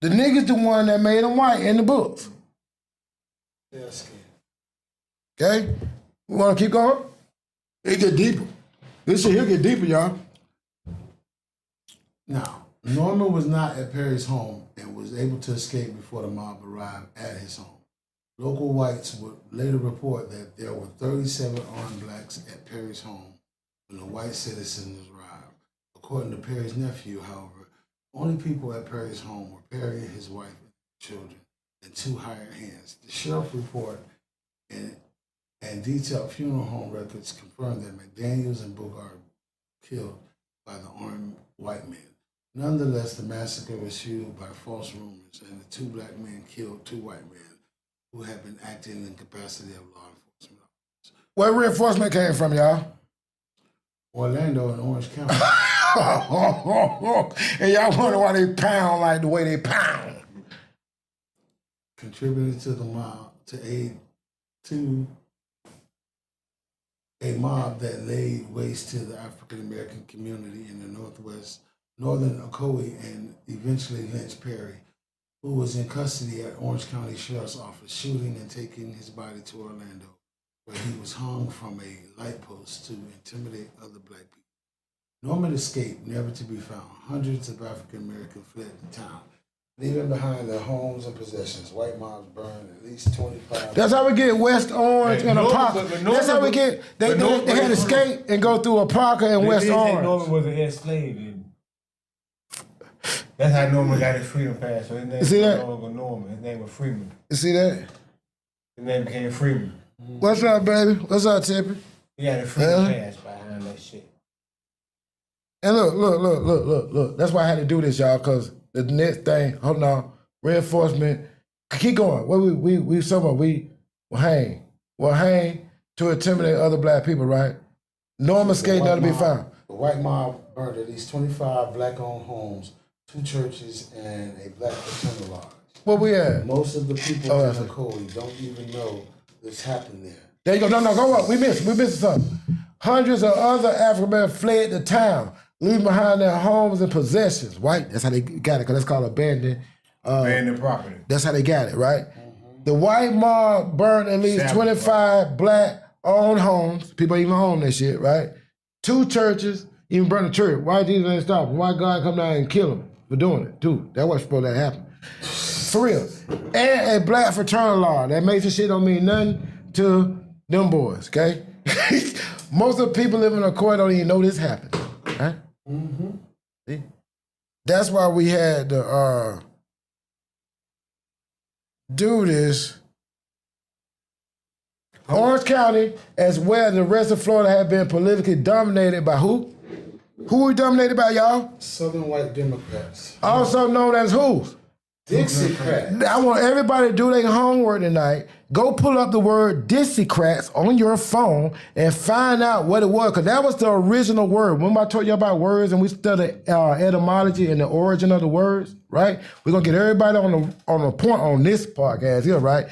The niggas the one that made them white in the books. Yes. Okay? We wanna keep going? It get deeper. This shit here get deeper, y'all. Now, Norman was not at Perry's home and was able to escape before the mob arrived at his home. Local whites would later report that there were 37 armed blacks at Perry's home when the white citizens arrived. According to Perry's nephew, however, only people at Perry's home were Perry, his wife, and children, and 2 hired hands. The sheriff report and detailed funeral home records confirmed that McDaniels and Bogart were killed by the armed white men. Nonetheless, the massacre was fueled by false rumors, and the 2 black men killed 2 white men who had been acting in capacity of law enforcement officers. Where reinforcement came from, y'all? Orlando and Orange County. And y'all wonder why they pound like the way they pound. Contributed to the mob to aid to a mob that laid waste to the African American community in the northern Ocoee, and eventually lynched Perry, who was in custody at Orange County Sheriff's Office, shooting and taking his body to Orlando, where he was hung from a light post to intimidate other black people. Norman escaped, never to be found. Hundreds of African Americans fled the town, leaving behind their homes and possessions. White mobs burned at least 25. That's how we get West Orange and Apaka. That's how we get. They had to escape and go through Apaka and West Orange. Norman was an enslaved. That's how Norman got his freedom pass. So his name was no longer Norman. His name was Freeman. You see that? His name became Freeman. What's up, baby? What's up, Tippy? He got a freedom pass behind that shit. And look. That's why I had to do this, y'all, because the next thing, hold on, reinforcement, keep going. We'll hang to intimidate other black people, right? Norman escaped, not to be found. The white mob burned at least 25 black-owned homes, 2 churches, and a black fraternal lodge. Where we at? Most of the people in Ocoee don't even know this happened there. There you go. No, go up. We missed something. Hundreds of other African Americans fled the town, leaving behind their homes and possessions. White, that's how they got it, because that's called abandoned property. That's how they got it, right? The white mob burned at least 25 black-owned homes. People even own that shit, right? 2 churches, even burned a church. Why Jesus ain't stop him? Why God come down and kill him for doing it, too? That's what's supposed to happen. For real. And a black fraternal law. That makes the shit don't mean nothing to them boys, okay? Most of the people living in the court don't even know this happened, right? Mm-hmm. See? That's why we had to do this. Orange County, as well as the rest of Florida, have been politically dominated by who? Who we dominated by, y'all? Southern white Democrats. Also known as who? Dixiecrats. I want everybody to do their homework tonight. Go pull up the word Dixiecrats on your phone and find out what it was, because that was the original word. Remember I told you about words and we studied etymology and the origin of the words, right? We're going to get everybody on the point on this podcast here, right?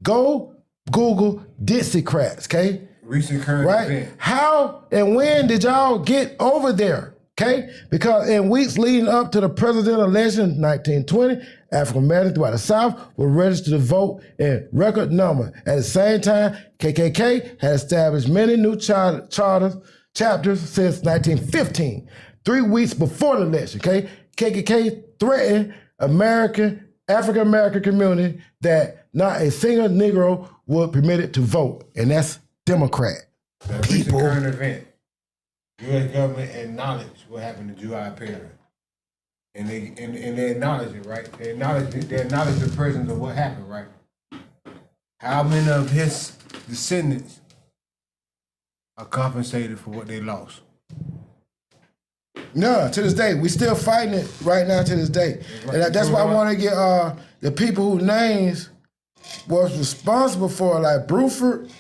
Go Google Dixiecrats, okay? Recent current event. How and when did y'all get over there? Okay? Because in weeks leading up to the presidential election in 1920, African Americans throughout the South were registered to vote in record number. At the same time, KKK had established many new chapters since 1915. 3 weeks before the election, okay? KKK threatened African American community that not a single Negro would be permitted to vote, and that's Democrat. That recent current event. U.S. government acknowledged what happened to July Perry. And they acknowledge it, right? They acknowledge the presence of what happened, right? How many of his descendants are compensated for what they lost? No, to this day. We still fighting it right now to this day. And that's why I want to get the people whose names was responsible for it, like Bruford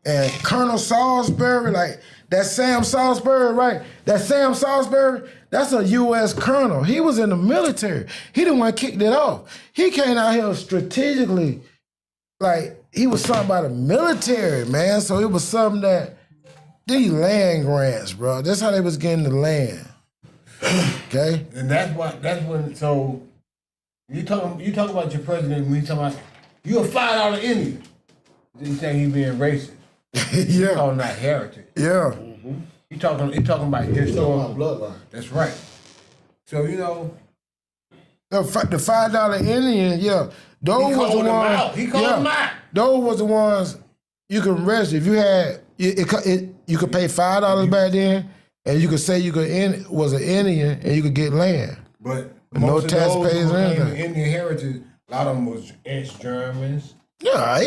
and Colonel Salisbury, like that Sam Salisbury, right? That Sam Salisbury, that's a U.S. colonel. He was in the military. He the one kicked it off. He came out here strategically, like he was something about the military, man. So it was something that these land grants, bro. That's how they was getting the land. Okay? And that's when, so you talk about your president when you talking about, you a $5 Indian. Then you think he being racist. You calling that heritage. Yeah. You talking about historical bloodline. That's right. So, you know. The $5 Indian, yeah. Those was the ones. He called them out. Those was the ones you could register. If you had, you could pay $5 back then, and you could say was an Indian, and you could get land. But no tax pays or anything. Indian heritage, a lot of them was ex-Germans. Yeah,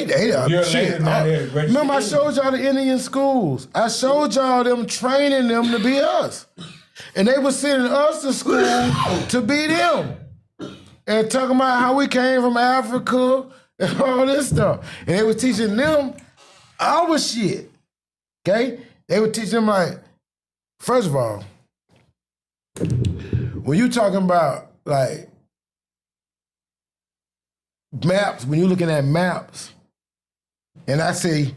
shit. Remember I showed y'all the Indian schools. I showed y'all them training them to be us. And they were sending us to school to be them. And talking about how we came from Africa and all this stuff. And they were teaching them our shit. Okay? They would teach them like, first of all, when you talking about like maps, when you're looking at maps, and I say,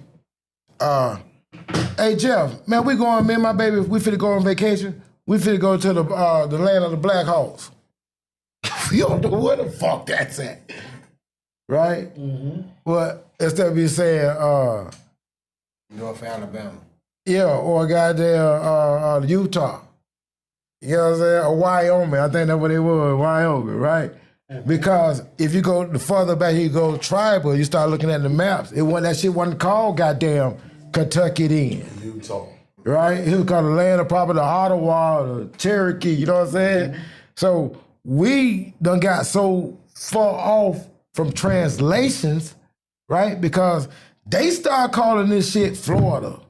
hey Jeff, man, we going, me and my baby, we finna go on vacation. We finna go to the land of the Black Hawks. You don't know where the fuck that's at, right? Well, instead of you saying, North Alabama. Yeah, or goddamn Utah. You know what I'm saying? Or Wyoming. I think that's what they were, Wyoming, right? Because if you go the further back, you go tribal, you start looking at the maps. That shit wasn't called goddamn Kentucky then. Utah. Right? It was called the land of probably the Ottawa, the Cherokee, you know what I'm saying? So we done got so far off from translations, right? Because they start calling this shit Florida.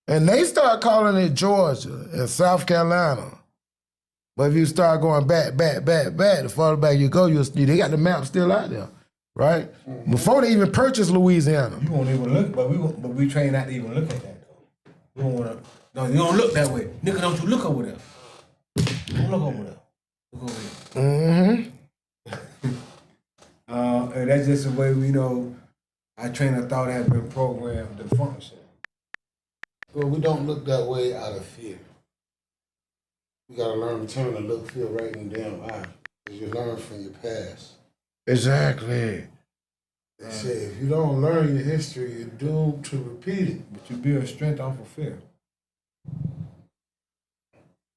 And they start calling it Georgia and South Carolina. But if you start going back, the farther back you go, they got the map still out there, right? Before they even purchased Louisiana. You won't even look, but we train not to even look at that though. You don't wanna. No, you don't look that way, nigga. Don't you look over there? Don't look over there. Look over there. And that's just the way we know. Our train of thought has been programmed to function. Well, we don't look that way out of fear. You gotta learn to turn and look fear right in the damn eye. Because you learn from your past. Exactly. They say if you don't learn your history, you're doomed to repeat it. But you build strength off of fear.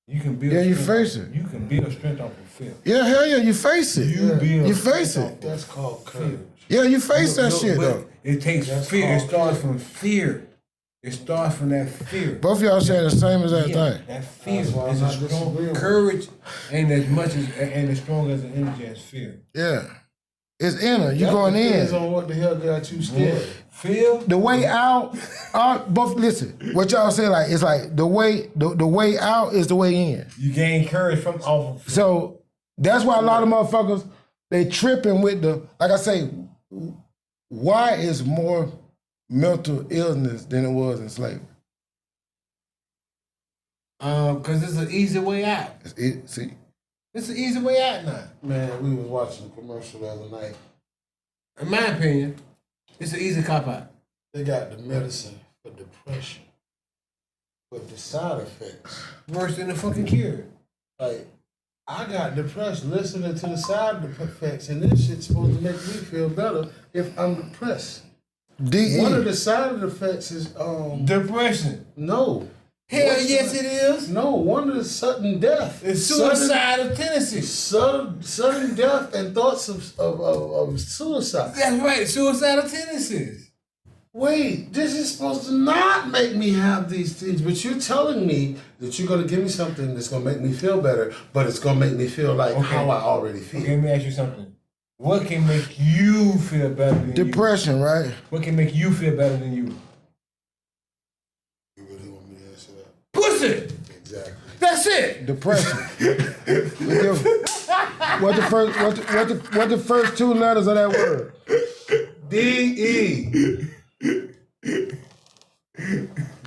You can build. Yeah, you face it. You can build strength off of fear. Yeah, hell yeah, you face it. You face it. That's called courage. Yeah, you face that shit though. It takes fear. It starts from fear. It starts from that fear. Both of y'all saying the same exact thing. That fear is a strong. Courage ain't as strong as the energy as fear. Yeah. It's inner. You going in. Depends on what the hell got you scared. Fear. The way out. Both listen. What y'all say like it's like the way out is the way in. You gain courage from off of fear. So that's why a lot of motherfuckers they tripping with the like I say. Why is more mental illness than it was in slavery? Because it's an easy way out. It's an easy way out now. Man, we was watching a commercial the other night. In my opinion, it's an easy cop out. They got the medicine for depression, but the side effects worse than the fucking cure. Like, I got depressed listening to the side effects, and this shit's supposed to make me feel better if I'm depressed. One of the side effects is depression. No. Hell yes it is. No, one is sudden death. It's suicidal tendency. Sudden death and thoughts of suicide. That's right, suicidal tendencies. Wait, this is supposed to not make me have these things, but you're telling me that you're going to give me something that's going to make me feel better, but it's going to make me feel like how I already feel. Okay, let me ask you something. What can make you feel better than depression, you? Right? What can make you feel better than you? You really want me to answer that? Pussy! Exactly. That's That's it. Depression. What the first two letters of that word? D-E.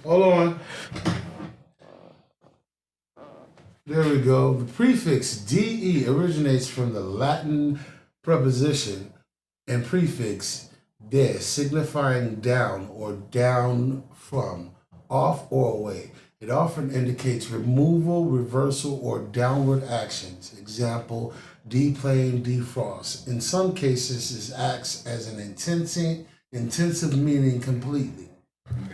Hold on. There we go. The prefix de originates from the Latin preposition and prefix de, signifying down or down from, off or away. It often indicates removal, reversal, or downward actions. Example, deplane, defrost. In some cases, it acts as an intensive meaning completely.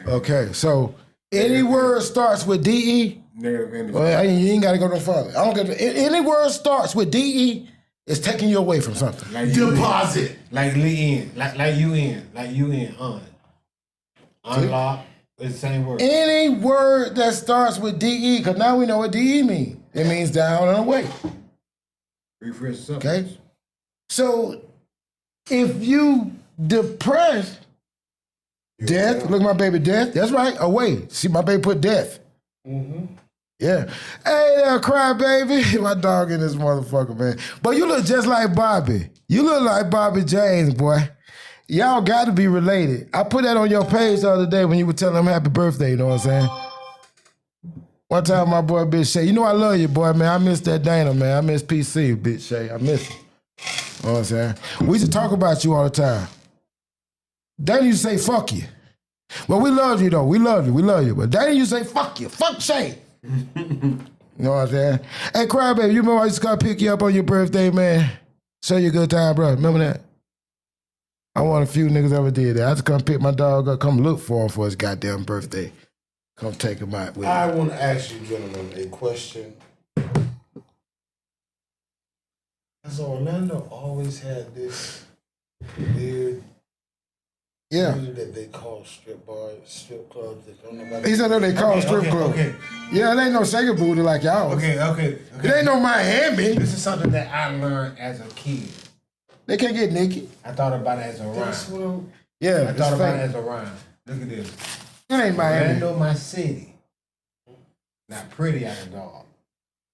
Okay, so any word starts with D-E? Negative energy. Well, you ain't got to go no further. I don't get any word starts with D-E, it's taking you away from something. Like Deposit. Like Lee-in. Like you-in. Like you-in. Unlock. It's the same word. Any word that starts with D-E, because now we know what D-E means. It means down and away. Refresh something. Okay? So, if you depressed, death, look at my baby, death, that's right, away. See, my baby put death. Mm-hmm. Yeah. Hey there, cry baby. My dog in this motherfucker, man. But you look just like Bobby. You look like Bobby James, boy. Y'all got to be related. I put that on your page the other day when you were telling him happy birthday, you know what I'm saying? One time my boy Big Shay, you know I love you, boy, man. I miss that Dana, man. I miss PC, Big Shay. I miss him. You know what I'm saying? We used to talk about you all the time. Dana used to say, fuck you. Well, we love you, though. We love you. We love you. But Dana used to say, fuck you. Fuck Shay. You know what I'm saying? Hey, Crybaby, you remember I used to come pick you up on your birthday, man? Show you a good time, bro. Remember that? I want a few niggas ever did that. I had to come pick my dog up, come look for him for his goddamn birthday. Come take him out with me. I want to ask you, gentlemen, a question. Has Orlando always had this weird music that they call strip clubs that don't nobody... He said that they call strip clubs. Okay. Yeah, it ain't no shaker booty like y'all. Okay. It ain't no Miami. This is something that I learned as a kid. They can't get naked. I thought about it as a That's rhyme. what I'm... Yeah, I thought about it as a rhyme. Look at this. It ain't Miami. Orlando, my city. Not pretty as a dog.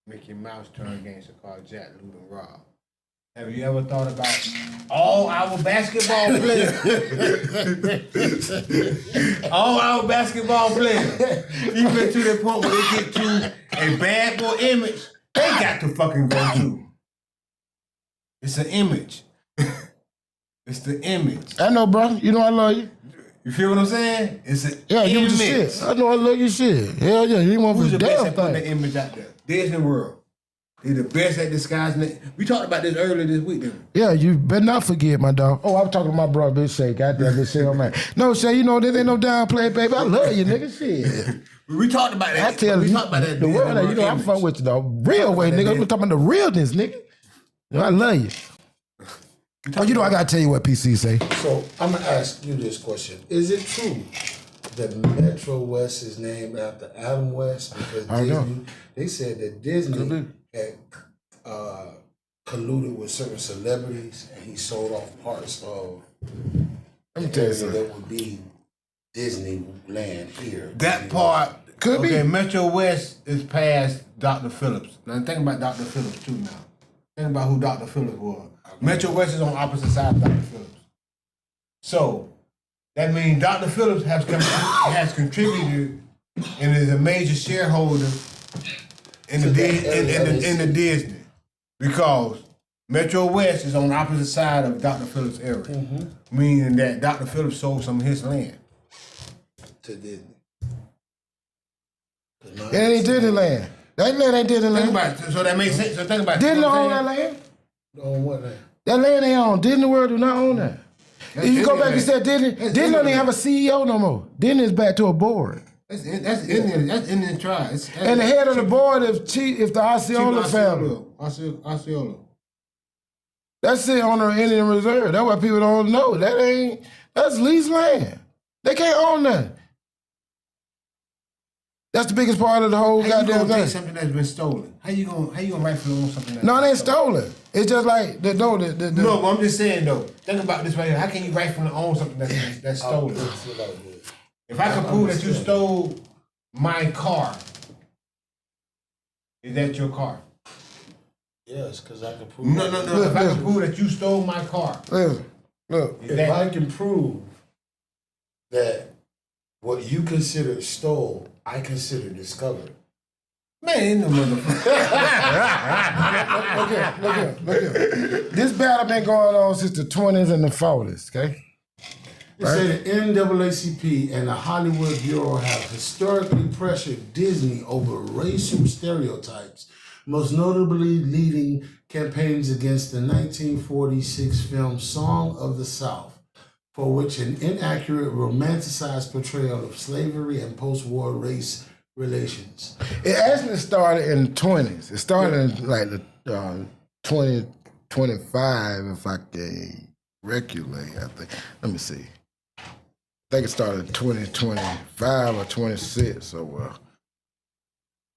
Mickey Mouse turned gangster called Jack, Loot, and Rob. Have you ever thought about all our basketball players? All our basketball players. Even to the point where they get to a bad boy image, they got to fucking go to. It's an image. It's the image. I know, bro. You know I love you. You feel what I'm saying? It's an Yeah, image. give me the shit. I know I love your shit. Hell yeah, you want Who's the the best damn at putting the thing. image out there? Disney World. They're the best at disguising it. We talked about this earlier this week, didn't we? Yeah, you better not forget, my dog. Oh, I was talking to my brother, Big Shay. Goddamn, Big Shay, man. No, Shay, you know, there ain't no downplay, baby. I love you, nigga. Shit. We talked about that. I tell we you, talked about that. the world, you know, I'm image. fucking with you, the real way, nigga. I'm talking about the realness, nigga. You know, I love you. Oh, you know, I gotta tell you what PC say. So I'm gonna ask you this question: is it true that Metro West is named after Adam West? Because I don't know. Disney, they said that Disney had colluded with certain celebrities, and he sold off parts of Let me tell you area something. that would be Disneyland here. That part Could be. okay, Metro West is past Dr. Phillips. Now think about Dr. Phillips too now. Think about who Dr. Phillips was. Metro West is on the opposite side of Dr. Phillips. So that means Dr. Phillips has contributed and is a major shareholder in the Disney. Because Metro West is on the opposite side of Dr. Phillips' area. Meaning that Dr. Phillips sold some of his land. To Disney. It ain't Disneyland. That land ain't Think Disneyland. about it. So that makes sense. So think about it. Disney You know own what I'm that saying? land. On what land? That land ain't on. Disney World do not own that. That's If you go back and Disneyland. say Disney, That's Disney don't even Disneyland. have a CEO no more. Disney is back to a board. That's Indian. That's Indian tribe. And the head of the board is the Osceola family. Osceola. That's it on the Indian Reserve. That's why people don't know. That's leased land. They can't own that. That's the biggest part of the whole How you goddamn gonna take thing. something that's been stolen? How you gonna rightfully own something that's No, it been ain't stolen. It's just like No, but I'm just saying though. Think about this right here. How can you rightfully own something that's stolen? If I can prove that you stole my car, Is that your car? Yes, because I can prove. No. If I can prove that you stole my car, Listen, look. If I can prove that what you consider stole, I consider discovered. man, ain't no motherfucker. Look here. This battle been going on since the 20s and the 40s, okay? They say the NAACP and the Hollywood Bureau have historically pressured Disney over racial stereotypes, most notably leading campaigns against the 1946 film Song of the South, for which an inaccurate, romanticized portrayal of slavery and post-war race relations. It actually started in the 20s. It started in like the 2025, if I can regulate, I think. Let me see. I think it started in 2025 or 26, so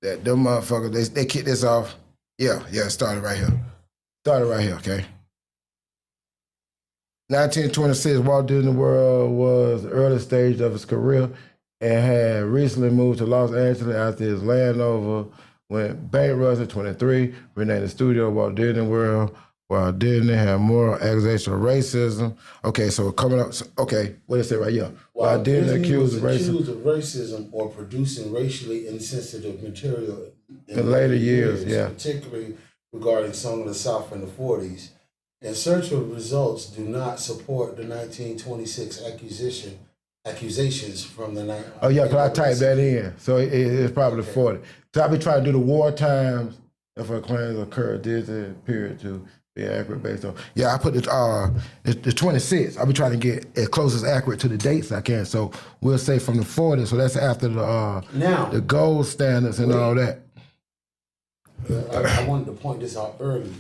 that them motherfuckers, they kicked this off. Yeah, it started right here. Okay? 1926, Walt Disney World was the early stage of his career and had recently moved to Los Angeles after his Landover went bankrupt in 23, renamed the studio Walt Disney World. Walt Disney had moral accusation of racism. Okay, so coming up, okay, what did it say right here? While Disney was accused of racism or producing racially insensitive material in later years, yeah. Particularly regarding Song of the South in the 40s. In search of results, do not support the 1926 accusations from the night. Oh yeah, because I typed that in, so it's probably 40. So I be trying to do the war times if a claims occurred this period to be accurate based on. Yeah, I put the 26. I be trying to get as close as accurate to the dates I can. So we'll say from the 40s. So that's after the gold standards and all that. I wanted to point this out early.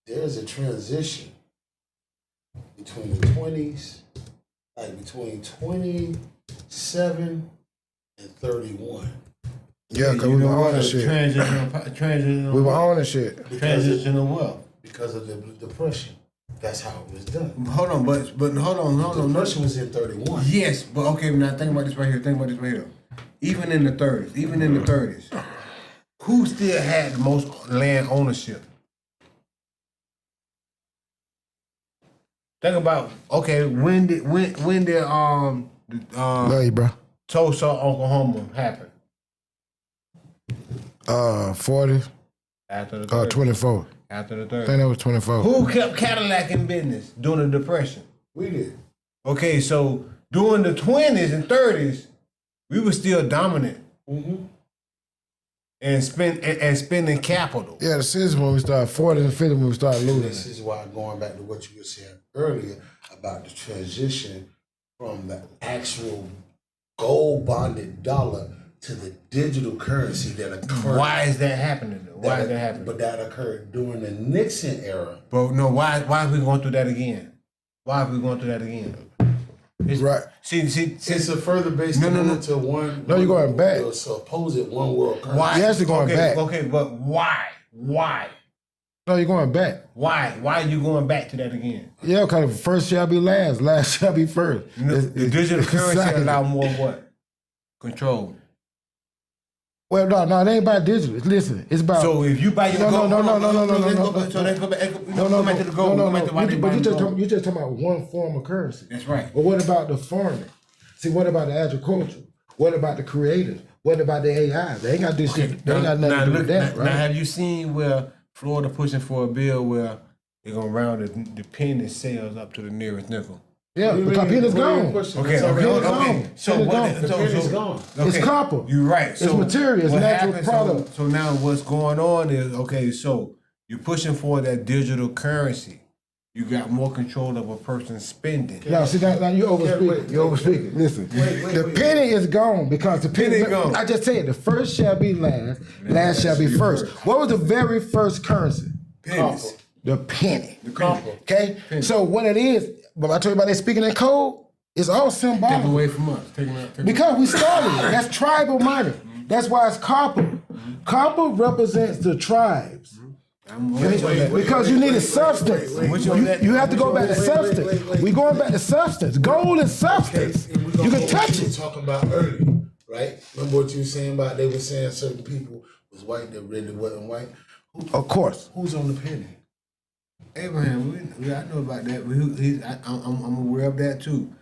There's a transition between the 20s, like between 27 and 31. Yeah, because we were on the shit. We were on the shit. Transitional wealth. Because of the Depression. That's how it was done. Hold on, but hold on. The Depression was in 31. Yes, but okay, now think about this right here. Even in the 30s, who still had the most land ownership? Think about, okay, when did Love you, bro. Tulsa, Oklahoma happen? 40. After the 30s. 24. After the I 30s. think that was 24. Who kept Cadillac in business during the Depression? We did. Okay, so during the 20s and 30s, we were still dominant. Mm-hmm. And spending capital. Yeah, the 60s when we started, 40s and 50s when we started losing. This is why, going back to what you were saying earlier about the transition from the actual gold bonded dollar to the digital currency that occurred. Why is that happening though? Why is that happening? But that occurred during the Nixon era. But no, why are we going through that again? Right. See, It's a further based to one. No, you're going back. Supposed one world currency. why? You're actually going back. Okay, but why? No, you're going back. Why are you going back to that again? Yeah, because first shall be last, last shall be first. The digital currency exactly. allow more what? Control. Well, no, it ain't about digital. Listen, it's about. So if you buy your No. gold, No. So let's go back to the gold. No. Go back to why they buy You gold. just talking about one form of currency. That's right. But what about the farming? See, what about the agriculture? What about the creators? What about the AI? They ain't got this shit. They ain't got nothing to do with that, right? Now, have you seen where Florida pushing for a bill where they're gonna round the penny sales up to the nearest nickel? Yeah, because penny's gone. Okay. So penny's gone. It's copper. You're right. It's material. It's what natural happens, product. So now what's going on is, okay, so you're pushing for that digital currency. You got more control of a person's spending. Now, see, now you overspeak. You overspeak. Listen, the penny is gone because the penny gone. I just said the first shall be last, last shall be first. What was the very first currency? Pennies. The penny. The copper. Okay? So what it is, but I told you about they speaking in code, it's all symbolic. Take away from us. Take away. Because we started it. That's tribal money. That's why it's copper. Copper represents the tribes. Because you need a substance. You have to go back to substance. We going back to substance. Gold is substance. You can touch it. Talking about earlier, right? Remember what you were saying about they were saying certain people were was white that really wasn't white. Of course. Who's on the penny? Abraham, I know about that. I'm aware of that too.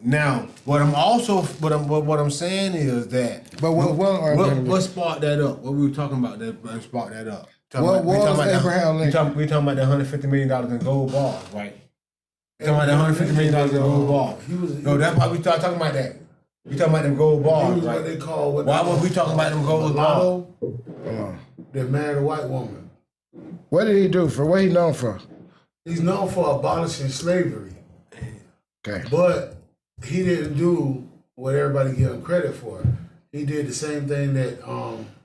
Now, what I'm saying is that. But what sparked that up? What we were talking about that sparked that up? What was Abraham Lincoln? We talking about the $150 million in gold bars, right? We talking about the $150 million in gold bars. No, that's why we start talking about that. We talking about them gold bars, right? What they call. Why was we talking about them gold bars? That married a white woman. What did he do for? What he known for? He's known for abolishing slavery. Okay. But he didn't do what everybody give him credit for. He did the same thing that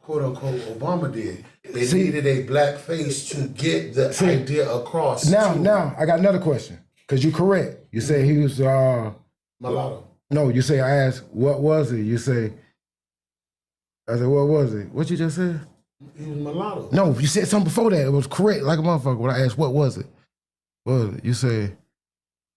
quote unquote Obama did. They needed a black face to get the idea across. Now, I got another question. Because you're correct. You say he was mulatto. No, you say I asked, what was it? You say, I said, what was it? What you just said? He was mulatto. No, you said something before that. It was correct, like a motherfucker. When I asked, what was it? What was it? You say,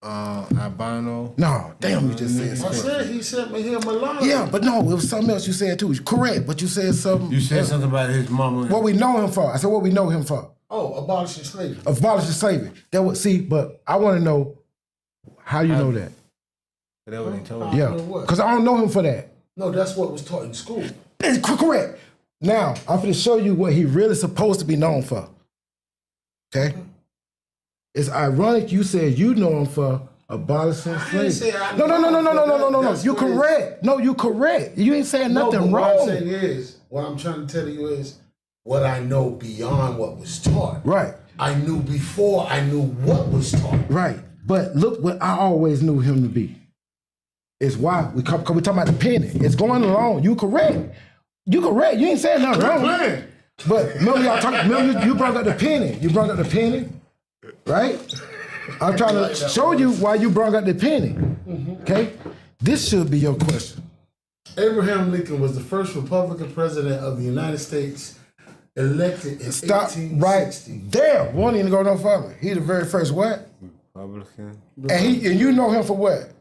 albino. No, damn, you just said something. I said he sent me here mulatto. Yeah, but no, it was something else you said too. Correct, but you said something. You said something about his mama. What we know him for. I said, what we know him for. Oh, abolishing slavery. Abolishing slavery. That would see, but I want to know how you know that. That's what they told you. Yeah, because I don't know him for that. No, that's what was taught in school. It's correct. Now, I'm going to show you what he really supposed to be known for. Okay? It's ironic you said you know him for abolishing slavery. No. You correct. No, you correct. You ain't saying nothing wrong. What I'm saying is, what I'm trying to tell you is what I know beyond what was taught. Right. I knew before I knew what was taught. Right. But look what I always knew him to be. It's why we talking about the penny. It's going along. You correct. You correct. You ain't saying nothing wrong. But remember you brought up the penny. You brought up the penny, right? I'm trying to show you why you brought up the penny. Okay? This should be your question. Abraham Lincoln was the first Republican president of the United States elected in 1860. Right there. Won't even go no further. He the very first what? Republican. And you know him for what?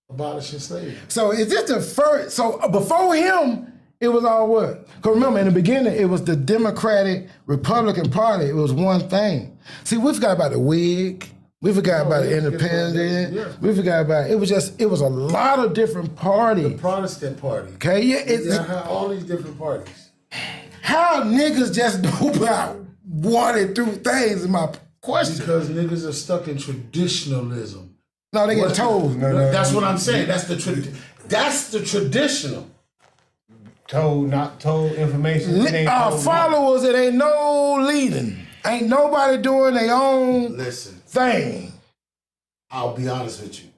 Abolishing slavery. So is this the first? So before him, it was all what? Because remember, in the beginning, it was the Democratic Republican Party. It was one thing. See, we forgot about the Whig. We forgot about the Independent. Yeah. We forgot about it. It was a lot of different parties. The Protestant Party. Okay, yeah. They had all these different parties. How niggas just know about water through things is my question. Because niggas are stuck in traditionalism. No, they get told. That's what I'm saying. That's the traditional. Not told information. Followers, it ain't no leading. Ain't nobody doing their own thing. I'll be honest with you.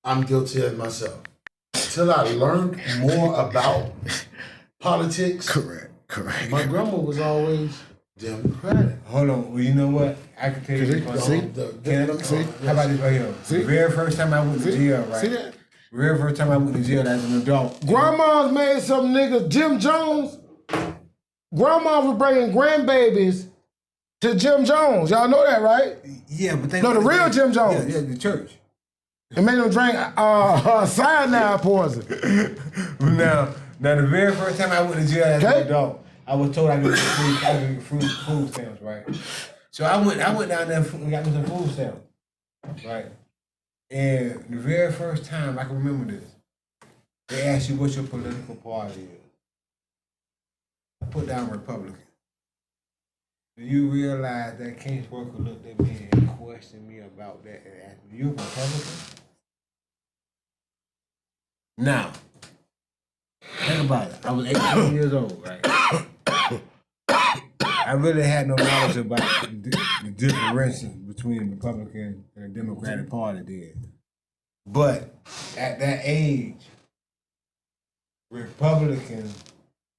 I'm guilty of it myself. Until I learned more about politics. Correct. My grandma was always Democratic. Hold on. Well, you know what? I can tell you this. See? How about this right here? See? The very first time I went to jail, right? See that? The very first time I went to jail as an adult. Grandma's made some niggas, Jim Jones. Grandma was bringing grandbabies to Jim Jones. Y'all know that, right? Yeah, but the real Jim Jones. Yeah, the church. It made them drink cyanide poison. Now, the very first time I went to jail as an adult, I was told I could get food stamps, right? So I went down there and got me some food stamps, right? And the very first time I can remember this, they asked you what your political party is. I put down Republican. Do you realize that caseworker looked at me and questioned me about that and asked me, you a Republican? Now, think about it. I was 18 years old, right? I really had no knowledge about the differences between the Republican and the Democratic Party then. But at that age, Republican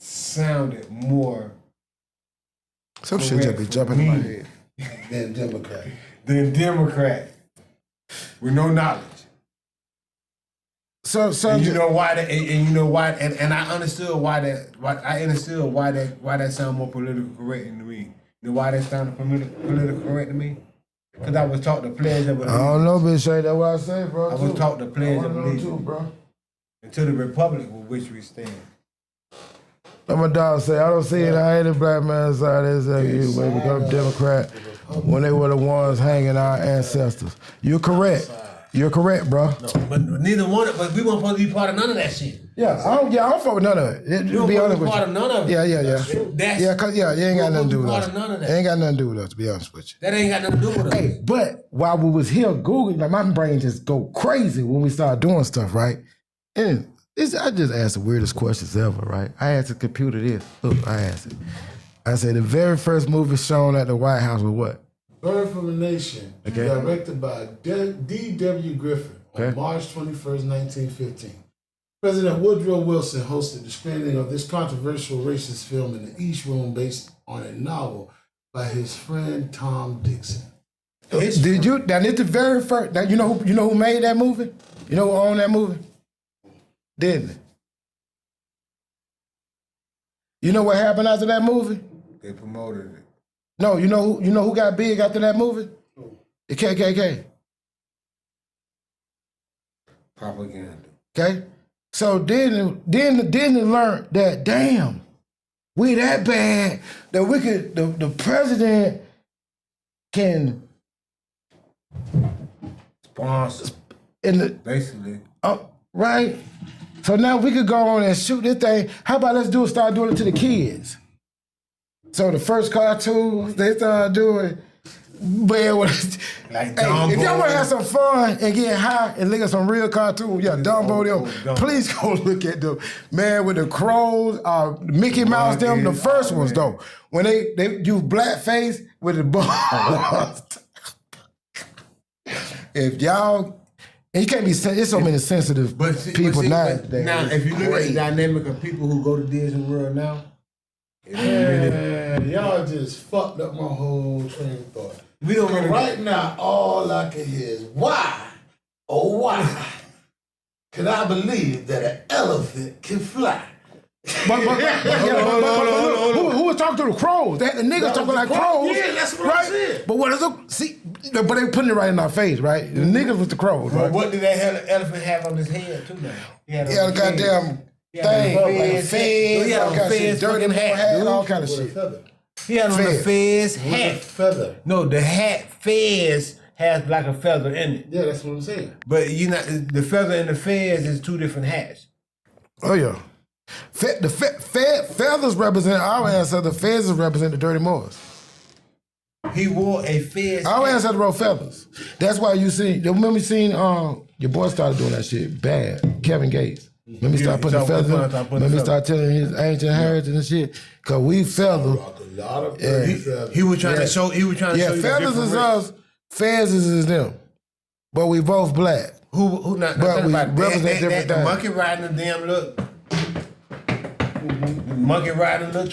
sounded more some shit just be jumping in my head. Than Democrat. With no knowledge. So and you know why that, and you know why, and I understood why that. Why that sound more politically correct to me. You know why that sounded politically correct to me? Because I was taught the pledge of allegiance. I don't know, bitch. Say that what I say, bro. I was taught the pledge of allegiance too, bro. and to the republic with which we stand. Like my dog say, I don't see it. I hate a black man side. They become Democrat when they were the ones hanging our ancestors. You're correct. You're correct, bro. No, but neither one. But we weren't supposed to be part of none of that shit. Yeah, I don't fuck with none of it. You don't be want honest to be with part you. of none of it. Yeah, you ain't got nothing to do with us. Part of none of that. It ain't got nothing to do with us, to be honest with you. That ain't got nothing to do with us. Hey, but while we was here Googling, like my brain just go crazy when we start doing stuff, right? And I just asked the weirdest questions ever, right? I asked the computer this. Look, I asked it. I said the very first movie shown at the White House was what? Birth of a Nation, directed by D.W. Griffin on March 21st, 1915. President Woodrow Wilson hosted the screening of this controversial racist film in the East Room based on a novel by his friend Tom Dixon. Did you? Now, it's the very first. Now, you know who made that movie? You know who owned that movie? Disney. You know what happened after that movie? They promoted it. No, you know who got big after that movie? The KKK. Propaganda. Okay? So Disney learned that, damn, we that bad that we could, the president can Sponsor. Basically. Right? So now we could go on and shoot this thing. How about start doing it to the kids? So the first cartoons they started doing, like hey, if y'all want to have some fun and get high and look at some real cartoons, Dumbo them, please go look at them. Man, with the crows, Mickey Mouse them, the first ones though. When they use blackface with the balls. If y'all, and you can't be, there's so many sensitive people now. Now, if you look at the dynamic of people who go to Disney World now, y'all just fucked up my whole train of thought. We don't know right now. All I can hear is why, oh why, can I believe that an elephant can fly? But who was talking to the crows? The niggas talking like crows. Yeah, that's what right? I said. But what is it? See, but they putting it right in our face, right? The niggas was the crows, right? What did that elephant have on his head too now? He had a goddamn thing, fez, all kind of shit, dirty hat, all kind of shit. He had on the fez hat. Feather. No, the hat fez has like a feather in it. Yeah, that's what I'm saying. But the feather and the fez is two different hats. Oh yeah. The feathers represent our ancestors. The feathers represent the dirty Moors. He wore a fez. Our ancestors wore feathers. That's why you see. Remember you seen your boy started doing that shit bad. Kevin Gates. Let me start putting the feathers on. Let me start telling his ancient heritage and shit. Cause we feather. He was trying to show. He was trying to show you feathers is us. Feathers is them. But we both black. Who not? But we represent different things. The monkey riding the damn look. Monkey riding the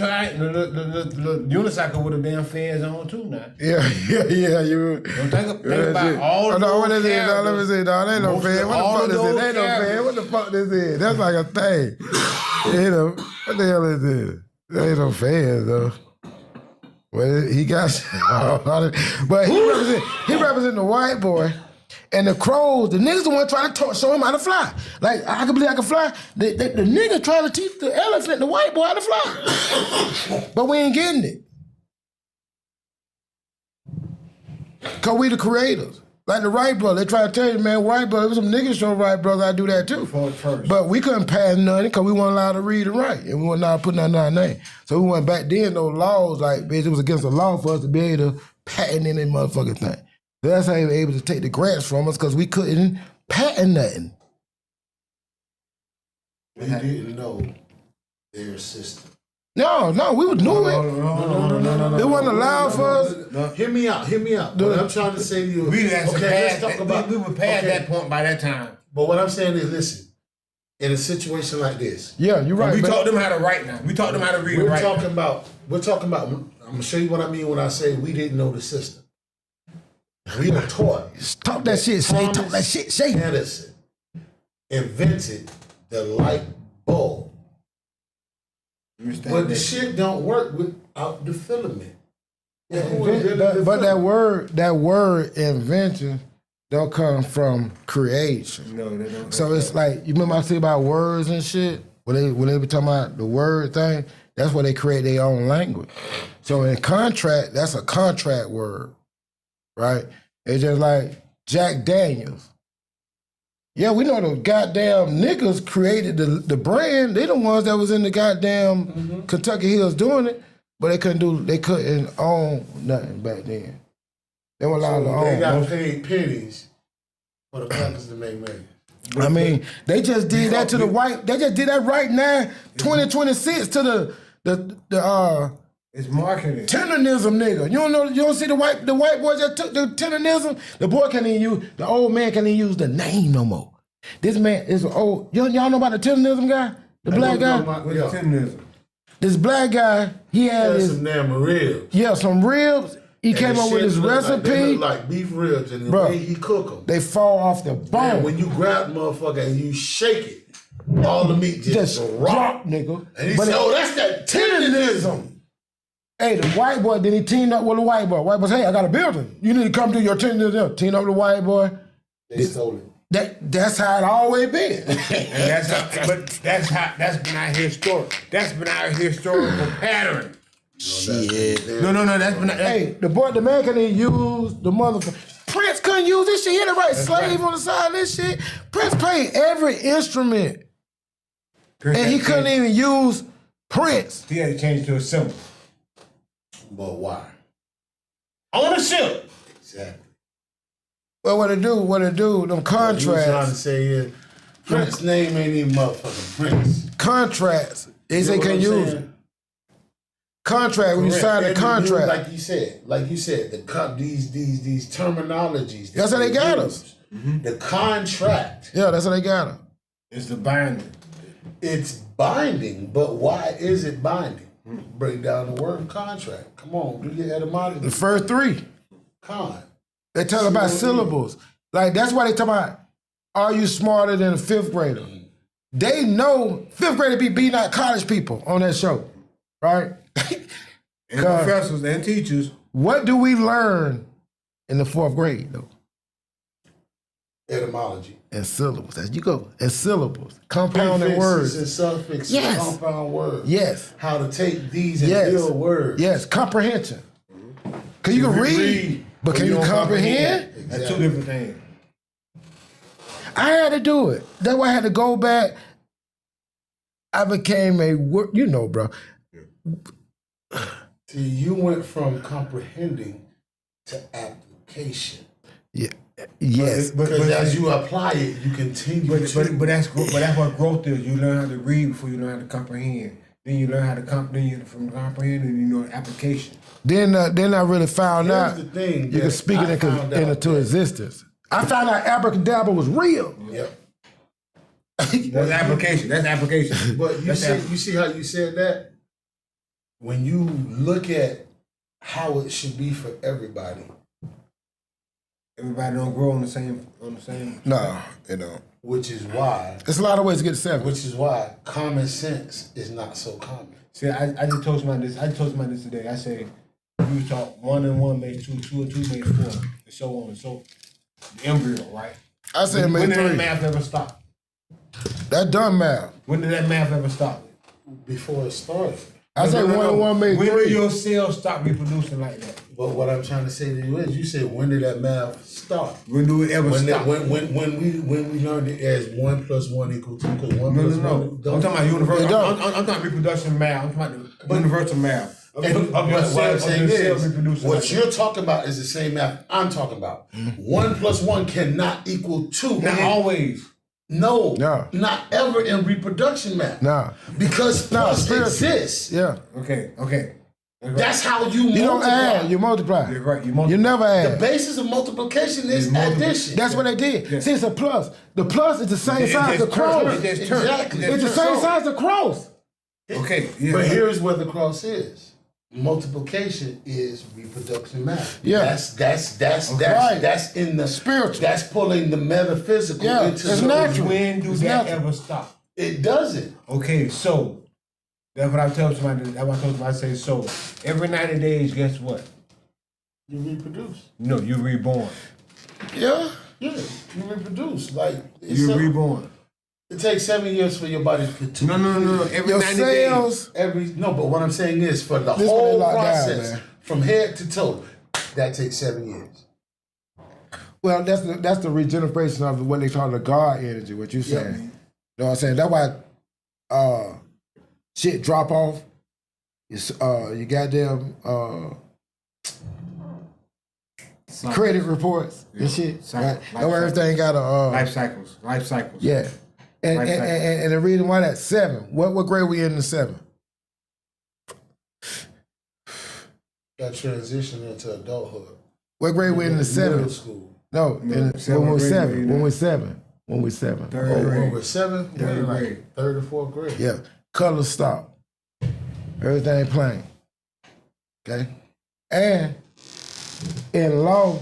unicycle with a damn fez on too now. Yeah. You don't think about all no, what is it? No, let me see. No, there ain't no fez. What the fuck this is? Ain't no fez. What the fuck this is? That's like a thing. What the hell is this? There ain't no fez though. Well, he got, but he represent the white boy. And the crows, the niggas the one trying to show him how to fly. Like, I can believe I can fly. The nigga trying to teach the elephant, the white boy, how to fly. But we ain't getting it. Because we the creators. Like the Wright brothers, they try to tell you, man, Wright brothers, some niggas show Wright brothers, I do that too. But we couldn't pass nothing because we weren't allowed to read and write. And we weren't allowed to put nothing on our name. So we went back then, those laws, like, bitch, it was against the law for us to be able to patent any motherfucking thing. That's how they were able to take the grants from us because we couldn't patent nothing. We didn't know their system. No, we would know it. No. It wasn't allowed for us. No. Hear me out. What I'm trying to say to you, let's talk about. We were past that point by that time. But what I'm saying is, listen, in a situation like this. Yeah, you're right. We taught them how to write now. We taught them how to read and write. We're talking about, I'm going to show you what I mean when I say we didn't know the system. We were taught. Talk that shit, Shay. Talk that shit, Shay. Edison invented the light bulb. But the shit don't work without the filament. But that word invention don't come from creation. No, they don't. So it's like, you remember I say about words and shit? When they be talking about the word thing, That's where they create their own language. So in contract, that's a contract word, right? It's just like Jack Daniels. Yeah, we know the goddamn niggas created the brand. They the ones that was in the goddamn Kentucky Hills doing it, but they couldn't own nothing back then. They were allowed to own. They got paid pennies for the blackers to make millions. I mean, they just did that to the white. They just did that right now, 2026 to the It's marketing. tenderism nigga. You don't know? You don't see the white boys that took the tenderism. The boy can't even use the old man can't even use the name no more. This man is old. Y'all know about the tenderism guy, the black guy. What's tenderism? This black guy, he had his some damn ribs. yeah some ribs. He came up with his recipe. They look like beef ribs, and the way he cook them, they fall off the bone. and when you grab the motherfucker and you shake it, all the meat just drop, nigga. And he said, "Oh, that's that tenderism." Hey, the white boy, then he teamed up with the white boy. White boy said, hey, I got a building. You need to come do your tenderism. Team up with the white boy. They stole it. That's how it always been. And that's been our historic. That's been our historical pattern. Shit. No, that's been. Hey, the man couldn't even use the motherfucker. Prince couldn't use this shit. He had to write slave on the side of this shit. Prince played every instrument. Prince and he couldn't even use Prince. He had to change to a symbol. But why? Ownership. Exactly. Well, what it do, them What you trying to contracts. say is, Prince's name ain't even motherfucking Prince. Contracts. They say You know can't what I'm use saying? it. Contract, when you sign the contract. Like you said, these terminologies. That's how they got us. The contract. Yeah, that's how they got him. It's the binding. It's binding, but why is it binding? Break down the word contract. Come on, do your etymology. The first three. Con. They talk about syllables. Like, that's why they talk about, are you smarter than a fifth grader? They know fifth grader be beating out college people on that show, right? And professors and teachers. What do we learn in the fourth grade, though? Etymology. And syllables, as you go. And syllables. Compounded Prefixes words. and suffixes, Yes. compound words. Yes. How to take these and Yes. build words. Yes, comprehension. Because you can read, but can you don't comprehend? That's two different things. I had to do it. That's why I had to go back. I became you know, bro. See, you went from comprehending to application. Yeah. Yes. Because as you apply it, you continue But that's what growth is. You learn how to read before you learn how to comprehend. Then you learn how to comprehend from comprehend, and you know application. Then I really found Here's out the thing you can that speak I it found out into that- existence. I found out abracadabra was real. Yep. That's application. That's application. But you see how you said that? When you look at how it should be for everybody, Everybody don't grow on the same. No, it don't. which is why There's a lot of ways to get to seven. common sense is not so common. See, I just told somebody this. I just told somebody this today. I say, you talk 1 and 1 makes 2, 2 and 2 makes 4, and so on and so. The embryo, right? I said it When made did that 3. math ever stop? That dumb math. When did that math ever stop? Before it started. I said 1 and 1 made When did 3. your cells stop reproducing like that? But what I'm trying to say to you is, you said, when did that math start? When do it ever When stop? when we learned it as 1 + 1 = 2, because 1 No. plus I'm 1 talking about universal. It don't. I'm talking reproduction math. I'm talking about universal math. What I'm saying is, what like you're talking about is the same math I'm talking about. 1 + 1 cannot equal 2. not always. No, No. not ever in reproduction math. Nah. Because No, plus spiritual. exists. Yeah. Okay. That's how you You don't multiply. add, you multiply. You're right. You never The add. basis of multiplication is multiple- addition. That's what they did. Yeah. See, it's a plus. The plus is the same It size as the just cross. turns. It just turns. Exactly. It's the same size as the cross. Okay. Yeah. But here's where the cross is. Multiplication is reproduction math. Yeah. That's in the Spiritual. That's pulling the metaphysical Yeah, into it's the natural. When do It's that natural. ever stop? It doesn't. Okay, so that's what I tell somebody. That's what I told somebody. I say, so every 90 days, guess what? You reproduce. No, you're reborn. Yeah. Yeah, you reproduce. Like it's You're a- reborn. It takes 7 years for your body to No. Every Your 90 cells. days. but what I'm saying is for the This whole when they lock down, process, man. from head to toe, that takes 7 years. Well, that's the regeneration of what they call the God energy. What you saying? Yeah. You know what I'm saying? That's why shit drop off. You goddamn credit reports and shit. Right? Know everything got a Life cycles. yeah. And the reason why that's 7. What grade we in the 7? That transition into adulthood. What grade we in the 7? Middle school. No, when we're 7. When we're 7. When we're 7. When we're 7th, Third like grade. 3rd or 4th grade. Yeah. Color stop. Everything plain. Okay? And in law,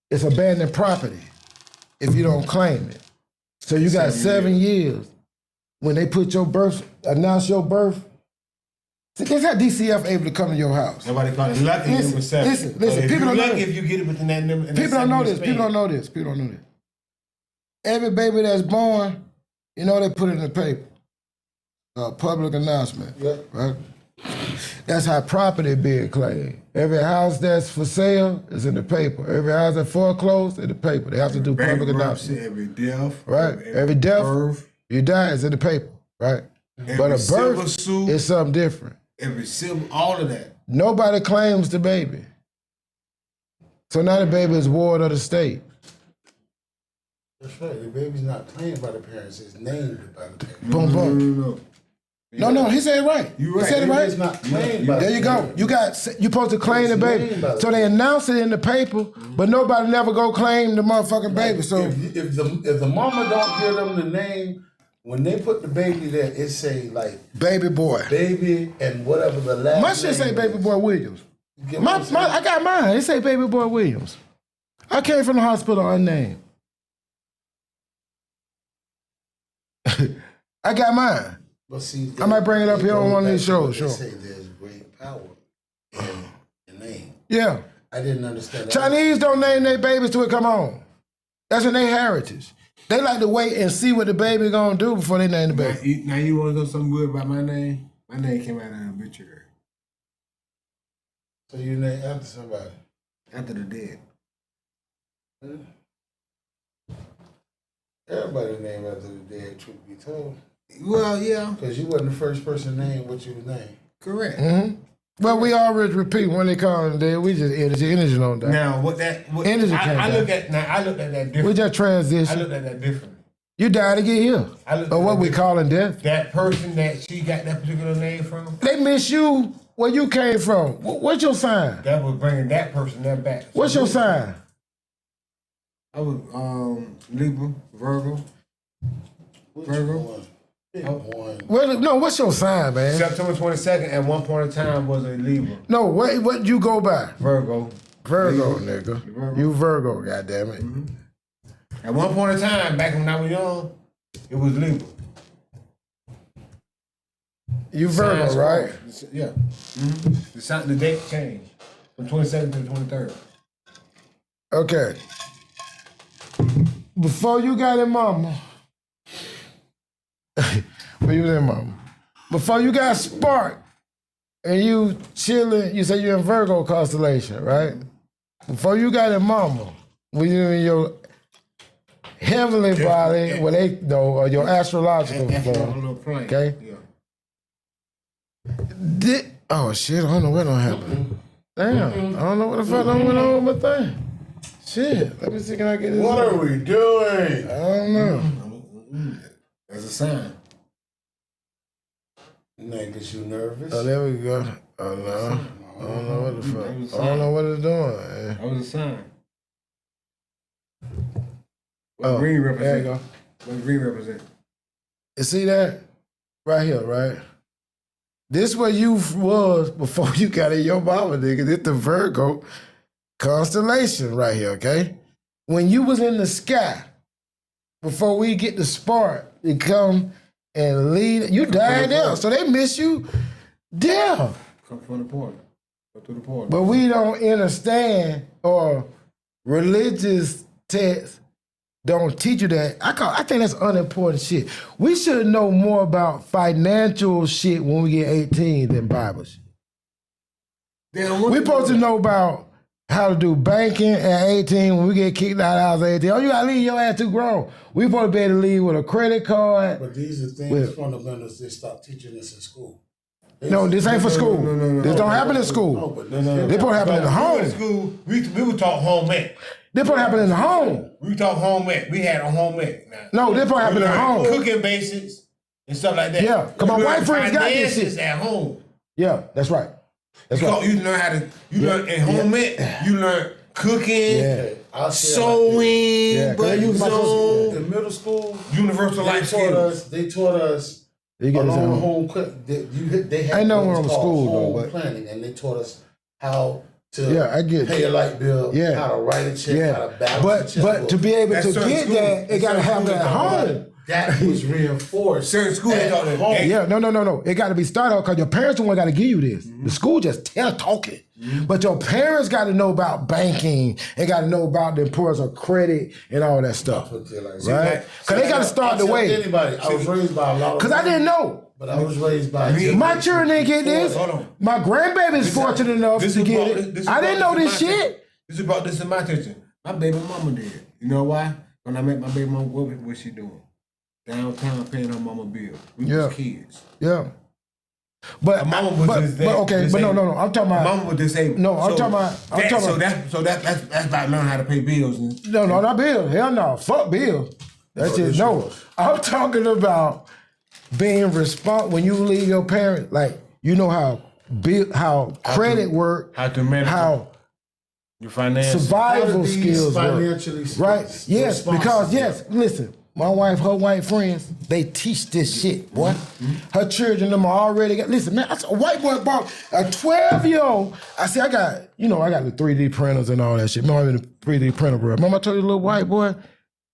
it's abandoned property if you don't claim it. So you got 7 years. When they announce your birth, see, that's how DCF able to come to your house. Nobody call it lucky number 7. Listen, If people you're don't know lucky this. if you get it within that number. People don't know this. People don't know this. People don't know this. Every baby that's born, you know they put it in the paper. Public announcement. Yeah. Right? That's how property being claimed. Every house that's for sale is in the paper. Every house that's foreclosed in the paper. They have to do public announcement. Every death. Right? Every death, birth, you die is in the paper. Right? But every a civil birth suit, is something different. every civil, all of that. Nobody claims the baby. So now the baby is ward of the state. That's right. The baby's not claimed by the parents. It's named by the parents. Boom, boom. No, he said it right. You right. He said it right. It's not claimed by There the you go. parents. You supposed to claim the baby. So they announce it in the paper, but nobody never go claim the motherfucking baby. So if the mama don't give them the name, when they put the baby there, it say like baby boy. baby and whatever the last My shit say name baby is. boy Williams. You get what I'm saying? I got mine. It say baby boy Williams. I came from the hospital unnamed. I got mine. But see, I might bring it up here on one of these shows, They sure. say there's great power in the name. Yeah. I didn't understand that. Chinese don't name their babies till it come on. That's in their heritage. They like to wait and see what the baby gonna do before they name the baby. Now you want to know something weird about my name? My name came out of an obituary. So you named after somebody. After the dead. Everybody named after the dead, truth be told. Well, yeah. Because you wasn't the first person named what you was named. Correct. Well, we always repeat when they call them dead. We just energy on that. Now, Energy came I back. look at that We different. just I transition. looked at that different. You died to get here. I looked Or at what that we different. calling death. That person that she got that particular name from, They miss you where you came from. What's your sign? that was bringing that person that back. What's your sign? I was Libra, Virgo. Which Virgo? one? Pick one. What's your sign, man? September 22nd at one point in time was a Libra. No, what you go by? Virgo. Virgo, nigga. Virgo. You Virgo, goddammit. At one point in time, back when I was young, it was Libra. You Virgo, Signs right? crossed. Yeah. The date changed from 22nd to the 23rd. Okay. Before you got in mama, before you got sparked and you chilling, you say you're in Virgo constellation, right? Before you got in mama, when you in your heavenly body, what they know, or your astrological That's on a form, little plane. okay? Yeah. Oh shit, I don't know what done happened. Damn, I don't know what the fuck done went on with my thing. Shit, let me see, can I get this? What are we doing? I don't know. That's a sign. Niggas, you nervous? Oh, there we go. Oh no, I don't know what the fuck. I don't know what it's doing. Man. That was a sign. What Oh, green there represent? you go. What green represent? You see that? Right here, right? This where you was before you got in your mama, nigga. This the Virgo constellation right here, okay? When you was in the sky, before we get the spark, to come and lead, you died there. So they miss you there. Come from the portal. Go through the portal. But we don't understand or religious texts don't teach you that. I think that's unimportant shit. We should know more about financial shit when we get 18 than Bible shit. We're supposed to know about how to do banking at 18 when we get kicked out of the house at 18. Oh, you gotta leave your ass too grown. We supposed to be able to leave with a credit card. But these are things, fundamentals, they stop teaching this in school. No, this ain't for school. This don't happen in school. No, but This supposed to happen in the home. School, we would talk home ec. This supposed to happen in the home. We talk home ec. We had a home ec. No, this supposed to happen in the home. Cooking basics and stuff like that. Yeah, 'cause my white friends got this shit. Finances at home. Yeah, that's right. That's right. You learn how to. You learn in home ec. You learn cooking, Yeah. sewing, Yeah, 'cause they use my zone, In middle school, universal life skills. they taught us You get along this home cook. They had I know what we're was on called school, though, home but- planning, and they taught us how to Yeah, I get pay a light bill, Yeah. how to write a check, how Yeah, to balance a but checkbook. to be able That's to certain get schools. that, it gotta Certain happen schools at don't home. that was reinforced. Certain schools at taught that. home. Yeah, no. It got to be started out because your parents the one got to give you this. The school just talking. But your parents got to know about banking and got to know about the importance of credit and all that stuff. Put it like that. Right? Because they got to start the I'll tell way. Anybody, I was raised by a lot of. Because I didn't know. But I was raised by. My children didn't get this. Hold on. My grandbaby's fortunate enough to get it. I didn't know this shit. This is about this in my attention. My baby mama did. You know why? When I met my baby mama, what she doing? Downtown paying her mama bill. We was kids. Yeah. But My mama was just but okay, but disabled. no. I'm talking about. Mama was disabled. No, I'm talking about. That's about learning how to pay bills. And, No, not Bill. Hell no. Fuck Bill. That's it. No. I'm talking about being responsible when you leave your parents. Like, you know how credit work, how to manage your finances. survival skills work. financially Right? Yes, responsible. because, listen, my wife, her white friends, they teach this shit, boy. Her children, them already got, listen, man, a white boy bought a 12-year-old. I see, I got the 3D printers and all that shit. Remember, I'm in the 3D printer, bro. Remember I told you the little white boy?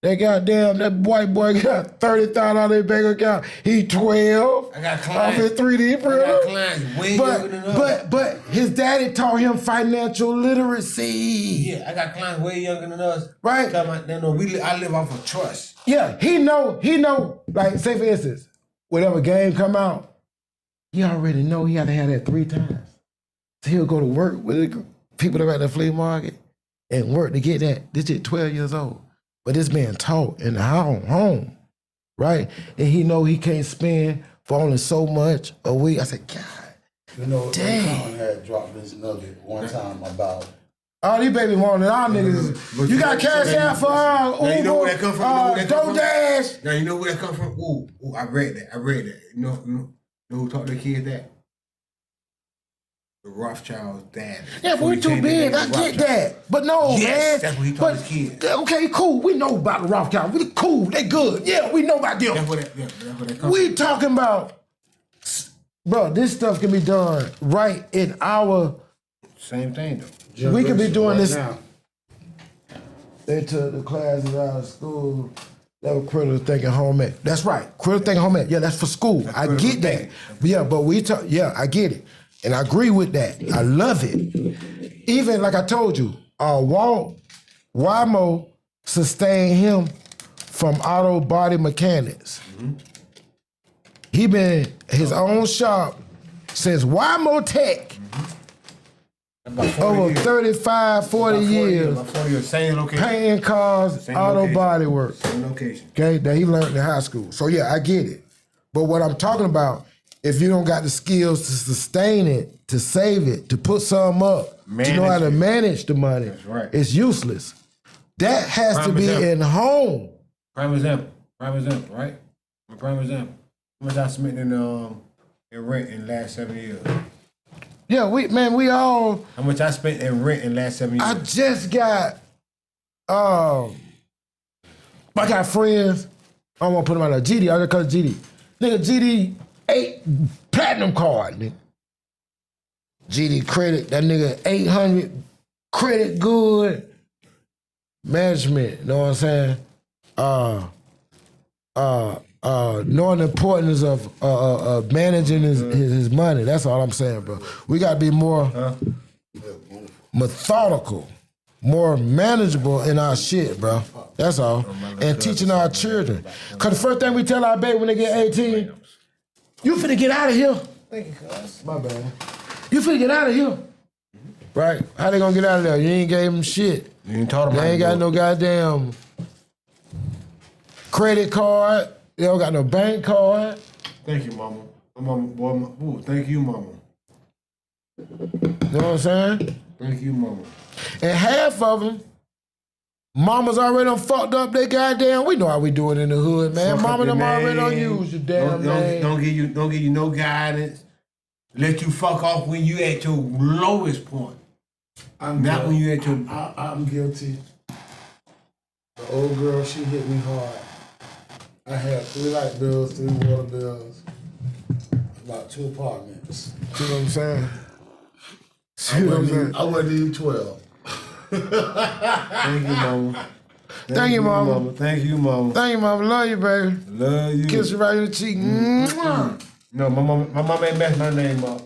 That white boy got $30,000 out of their bank account. He 12. I got Off clients. his 3D printer. I got clients way younger than us. But his daddy taught him financial literacy. Yeah, I got clients way younger than us. Right. Tell my, they know I live off of trust. Yeah, he know, like, say for instance, whatever game come out, he already know he had to have that 3 times. So he'll go to work with the people that are at the flea market and work to get that. This shit 12 years old. But it's being taught in the home, right? And he know he can't spend for only so much a week. I said, God, You know, damn. Colin had dropped this nugget one time about. All these baby wanting our niggas. But You got cash out for Uber, you know where that come from? You know where that come from? DoorDash. Now you know where that come from? Ooh, I read that. You know who taught the kids that? The Rothschild's dad. Yeah, but we too big. I get that. But no, man. Yes, that's what he taught But, his kids. Okay, cool. We know about the Rothschild. We cool. They good. Yeah, we know about them. That's where that come We talking about, bro, this stuff can be done right in our, from. Same thing though. we could be doing Right this. now. They took the classes out of school. That was critical thinking home ec. That's right. Critical thinking home ec. Yeah, that's for school. I critical get that. thinking. Yeah, but I get it. And I agree with that. I love it. Even like I told you, Wamo sustained him from auto body mechanics. He been his own shop since Wamo Tech. About 40 Over years. 35, 40 years. About 40 years. Same location. Painting cars, Same auto location. body work. Same location. Okay, that he learned in high school. So yeah, I get it. But what I'm talking about, if you don't got the skills to sustain it, to save it, to put some up, to know how to manage the money, right. it's useless. That has to Prime be example. in home. Prime example, right? Prime example. How much I spent in rent in the last 7 years? Yeah, we all. How much I spent in rent in the last 7 years? I just got. I got friends. I don't want to put them out there. GD, I just call it GD. Nigga, GD 8 platinum card, nigga. GD credit, that nigga 800 credit good. Management, you know what I'm saying? Knowing the importance of managing his money. That's all I'm saying, bro. We gotta be more methodical more manageable in our shit, bro. That's all. And teaching our children. Cause the first thing we tell our baby when they get 18, you finna get out of here. Thank you, cuz. My bad. You finna get out of here. Right? How they gonna get out of there? You ain't gave them shit. You ain't taught them. They ain't got no goddamn credit card. They don't got no bank card. Thank you, mama. Mama, boy, ooh, thank you, mama. You know what I'm saying? Thank you, mama. And half of them, mamas already done fucked up they goddamn. We know how we do it in the hood, man. Fuck Mama up them your already done name. used your damn name. Don't give you no guidance. Let you fuck off when you at your lowest point. Not when you at your. I'm guilty. The old girl, she hit me hard. I had 3 light bills, 3 water bills, about 2 apartments. See what I'm saying? See what I'm saying? I wasn't even 12. Thank you, mama. Thank you, mama. Thank you, mama. Thank you, mama. Love you, baby. Love you. Kiss you right in the cheek. Mwah. No, my mama ain't messed my name up.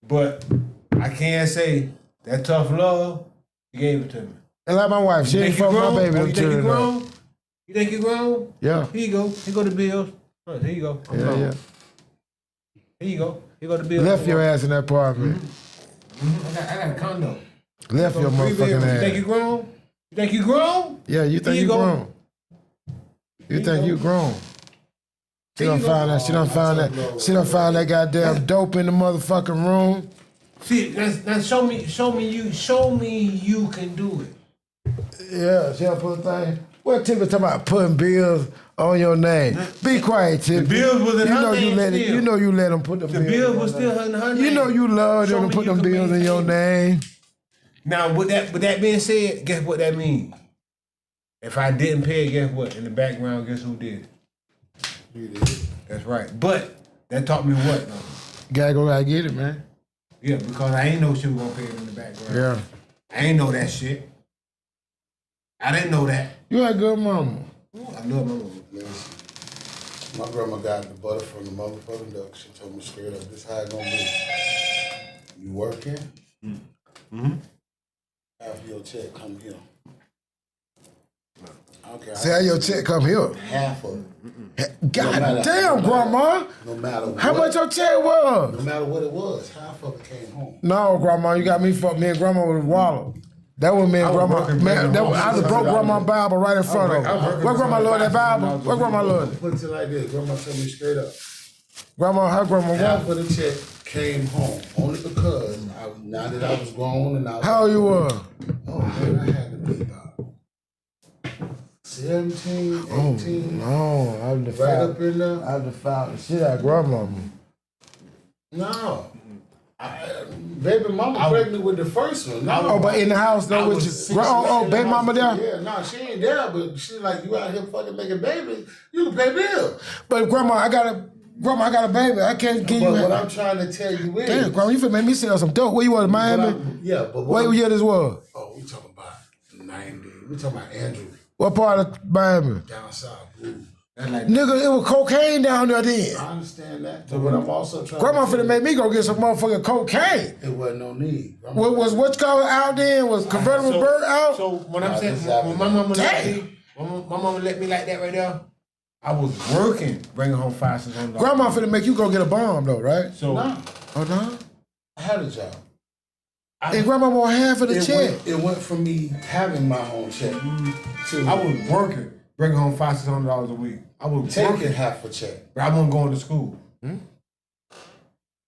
But I can't say that tough love, she gave it to me. And like my wife, she ain't fuck my baby. You think you until grown? You think you grown? Yeah. Here you go. Here go the bills. Right, here you go. I'm Yeah, grown. yeah. Here you go. Here go the bills. Left your ass in that apartment. I got a condo. Left your 3 motherfucking bills. You ass. think you grown? You think you grown? Yeah, you think Here you you go. grown. You think you grown. She Here done you go. found that. She done found that. She done found that goddamn dope in the motherfucking room. See, that's show me you can do it. Yeah, she done put a thing. What Tiffany talking about putting bills on your name? Be quiet, Tiffany. bills was in you her know you name let it. still. You know you let them put the The bills. bills on was your still name. in her You name. know you love Show them to me put you them can bills in your maintain. name. Now, with that being said, guess what that means? If I didn't pay, guess what? In the background, guess who did? You did. That's right. But that taught me what? Though? Gotta get it, man. Yeah, because I ain't know she was gonna pay it in the background. Yeah. I ain't know that shit. I didn't know that. You had a good mama. I love my mama. Listen, my grandma got the butter from the motherfucking duck. She told me straight up, this how it gonna be. You working? Half of your check come here. Okay. See how your check come here. Half of it. God damn, grandma. No matter what. How much your check was? No matter what it was, half of it came home. No, grandma, you got me fucked. Me and grandma was wallow. That was me and grandma. Man, that was, I just broke grandma's Bible right in front of her. Where grandma love that Bible? Where grandma love it? Put it like this. Grandma told me straight up. Grandma, how grandma Half walk? of the check came home. Only because now that I was grown and I was... How old you was? Oh, man, I had to be about 17, 18. No, I was Right up in there. I was the shit out of grandma. No. Baby mama pregnant with the first one. No. Oh, but in the house though with was you. Oh, baby mama there? Yeah, no, she ain't there, but she like, you out here fucking making babies, you can pay bills. But grandma, I got a baby. I can't give you. But what I'm trying to tell you is... Damn, grandma, you finna make me sell some dope. Where you was, Miami? But What year this was? Oh, we talking about 90. We talking about Andrew. What part of Miami? Down south, blue. Nigga, it was cocaine down there then. I understand that. But what I'm also trying Grandma to tell finna make me go get some motherfucking cocaine. it wasn't no need. Grandma, What was what's called out then? Was convertible bird out? So when I'm saying, exactly. when my mama let Damn. me, when my mama let me like that right there, I was working, bringing home $500. Grandma finna make you go get a bomb though, right? So No, Oh no? I had a job. And grandma want half of the check. It went from me having my own check to I was working, bringing home $500 a week. I was taking working, half a check. but I wasn't going to school. Say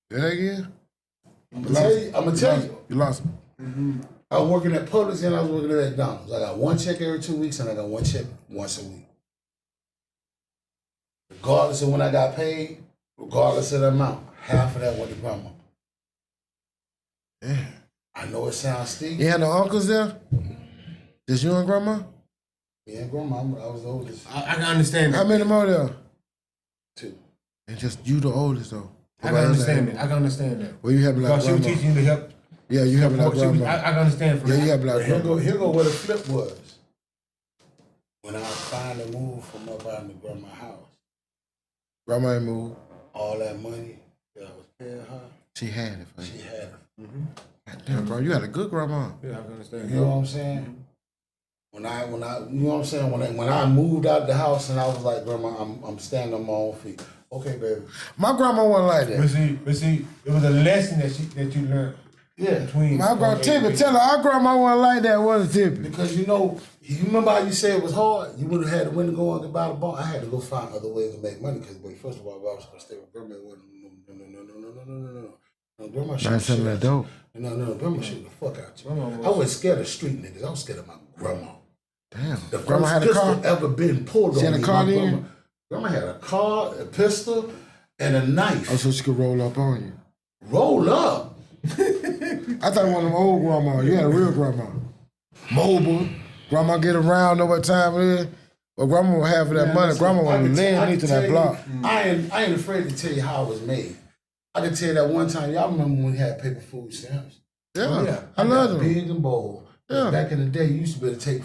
that again? I'm gonna tell you. You lost me. I was working at Publix and I was working at McDonald's. I got one check every 2 weeks and I got one check once a week. Regardless of when I got paid, regardless of the amount, half of that went to grandma. Yeah. I know it sounds steep. You had no uncles there? Just you and grandma? Me and grandma, I was the oldest. I can understand How that. many more there? 2. And just you the oldest though. I can understand that. I can understand that. Well, you helping like Because she was grandma. teaching you to help. Yeah, you helping like She was- grandma. I can understand from Yeah, that. you helping like grandma. Here go where the flip was. When I finally moved from up out in the grandma's house, Grandma ain't moved. all that money that I was paying her, She had it for you. she had it. Damn, bro, you had a good grandma. Yeah, I can understand. You know what I'm saying? When I, you know what I'm saying? When I moved out of the house and I was like, Grandma, I'm standing on my own feet. Okay, baby. My grandma wasn't like that. But see, it was a lesson that you learned. Yeah. Between My grandma, Tippy, tell her our grandma wasn't like that, was it, Tippy? Because you remember how you said it was hard? You would have had the window go on and buy the bar. I had to go find other ways to make money because, first of all, if I was going to stay with Grandma, no. Grandma shoot Some of that dope. No, Grandma shoot the fuck out you. I wasn't scared of street niggas. I was scared of my grandma. Damn. The Grandma first had a car? pistol ever been pulled on She had me. a car My then? Grandma had a car, a pistol, and a knife. Oh, so she could roll up on you. Roll up. I thought one of them old grandma. You had a real grandma. Mobile. Grandma get around, know what time it is. But grandma would have that money. Grandma would lay into that block. I ain't afraid to tell you how it was made. I can tell you that one time, y'all remember when we had paper food stamps? Yeah, I love them. Big and bold. Yeah. Back in the day, you used to be able to take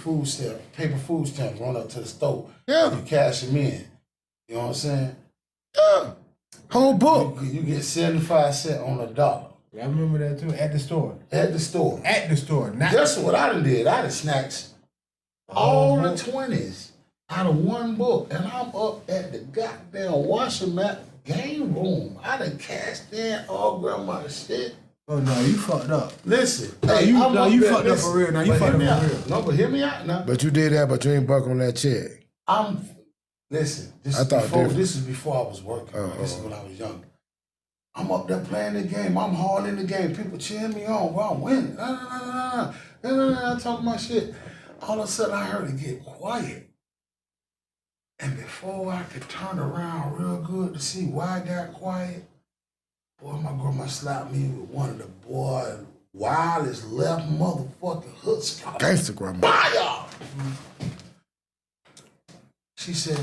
paper food stamps, run up to the store. Yeah. You cash them in. You know what I'm saying? Yeah. Whole book. You get 75 cents on a dollar. I remember that too. At the store. At the store. At the store. Not That's what I done did. I done snatched all the 20s out of one book, and I'm up at the goddamn Washermat game room. I done cashed in all grandma's shit. Oh no, you fucked up. Listen, No, hey, you I'm fucked up for real. Now you fucked up for real. No, but hear me out now. But you did that, but you ain't buck on that check. Listen. This I is thought before. different. This is before I was working. This is when I was young. I'm up there playing the game. I'm hard in the game. People cheering me on. Well, I'm winning. I'm talking my shit. All of a sudden, I heard it get quiet. And before I could turn around real good to see why it got quiet, boy, my grandma slapped me with one of the wildest left motherfucking hooks. Gangster grandma. Fire! She said,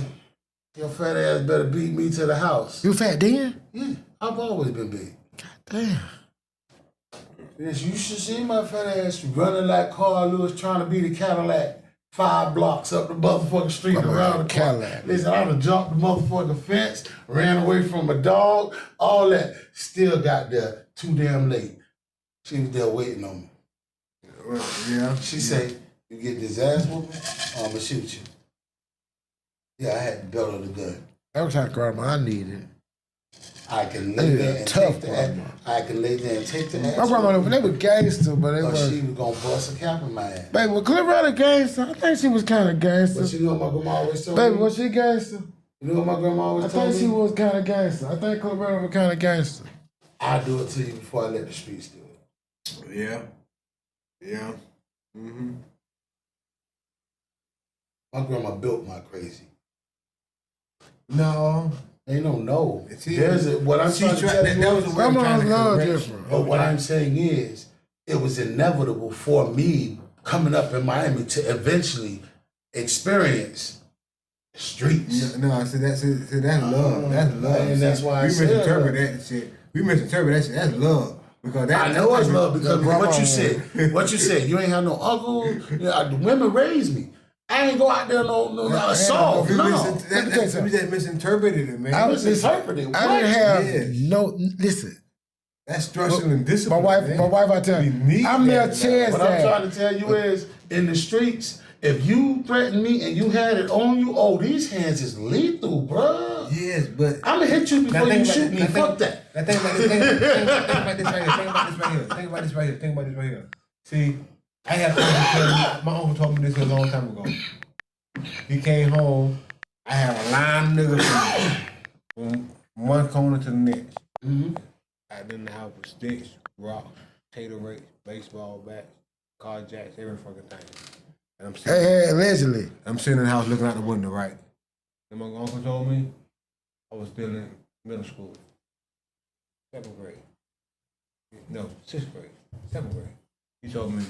your fat ass better beat me to the house. You fat then? Yeah, I've always been big. Damn. Yes, you should see my fat ass running like Carl Lewis trying to beat a Cadillac 5 blocks up the motherfucking street I'm around a the Cadillac. Cadillac. Listen, I done jumped the motherfucking fence, ran away from a dog, all that. Still got there too damn late. She was there waiting on me. Yeah. She say, you get this ass whooping, I'ma shoot you. Yeah, I had the belt of the gun. That was how grandma I needed. I can lay there and tough take the ass. grandma. I can lay there and take the ass. My grandma, they were gangster, but they Or was. she was gonna bust a cap in my ass. Baby, was Claretta gangster? I think she was kind of gangster. But you know what my grandma always told Baby, me? was she gangster? You know what my grandma always I told think me? she was kind of gangster. I think Claretta was kind of gangster. I'll do it to you before I let the streets do it. Yeah. Yeah. Mm-hmm. My grandma built my crazy. No. Ain't no. See, There's what I'm trying to tell you. That was the way I'm trying Grandma's to love correct different. But what I'm saying is, it was inevitable for me coming up in Miami to eventually experience the streets. No, I said that's love. That's love. And that's why I we said misinterpret love. that shit. We misinterpret that shit. That's love. Because that I know it's love because the grandma what you said. What you said. You ain't have no uncle. You know, the women raised me. I ain't go out there no assault. No. We just misinterpreted it, man. I was misinterpreted. I didn't have Yeah. no. Listen, That's structure and my discipline. wife. man. My wife. I tell We you, need I'm their that. chest. What I'm trying to tell you is, in the streets, if you threaten me and you had it on you, oh, these hands is lethal, bruh. Yes, but I'm gonna hit you before you shoot me. Fuck that. Now think about this. Think about this right here. Think about this right here. Think about this right here. Think about this right here. See, I had an uncle tell me, my uncle told me this a long time ago. He came home. I had a line of niggas from one corner to the next. Mm-hmm. Out in the house with sticks, rocks, potato rakes, baseball bats, car jacks, every fucking thing. And I'm sitting, Hey, allegedly. I'm sitting in the house looking out the window, right? And my uncle told me I was still in middle school. 7th grade. No, 6th grade. 7th grade. He told me,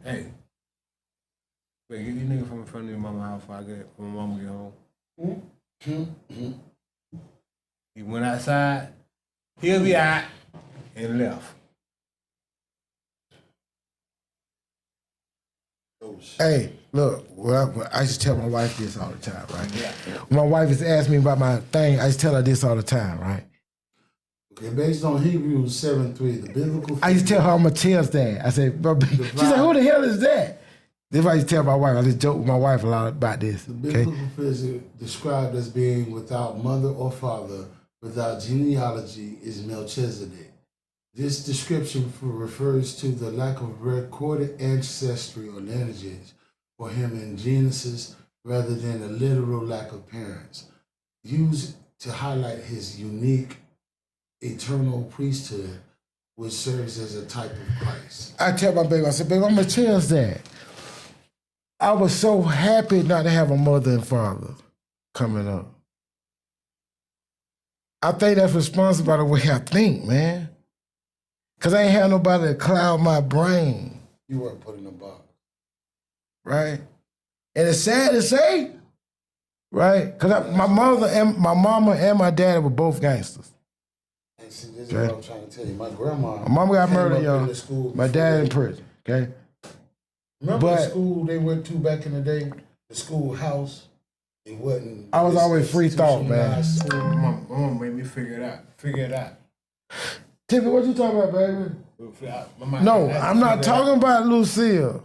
hey, wait, get these niggas from in front of your mama's house before I get when my mama get home. Mm-hmm. He went outside, he'll be out, and left. Hey, look. Well, I just tell my wife this all the time, right? When my wife is asking me about my thing, I just tell her this all the time, right? Okay, based on Hebrews 7:3, the biblical. I used to tell her I'm a Tell's dad. I said, she said, who the hell is that? This is what I used to tell my wife. I just joke with my wife a lot about this. The biblical figure described as being without mother or father, without genealogy, is Melchizedek. This description refers to the lack of recorded ancestry or lineage for him in Genesis rather than a literal lack of parents, used to highlight his unique eternal priesthood, which serves as a type of Christ. I tell my baby, I said, baby, I'm a Tell's dad. I was so happy not to have a mother and father coming up. I think that's responsible by the way I think, man. Because I ain't had nobody to cloud my brain. You weren't put in a box. Right? And it's sad to say, right? Because my mama and my dad were both gangsters. And see, this is what I'm trying to tell you. My grandma. My mama got murdered, y'all. My dad in prison, okay? Remember the school they went to back in the day? The schoolhouse? It wasn't. I was always free thought, man. My mom made me figure it out. Tiffany, what you talking about, baby? No, I'm not talking about Lucille.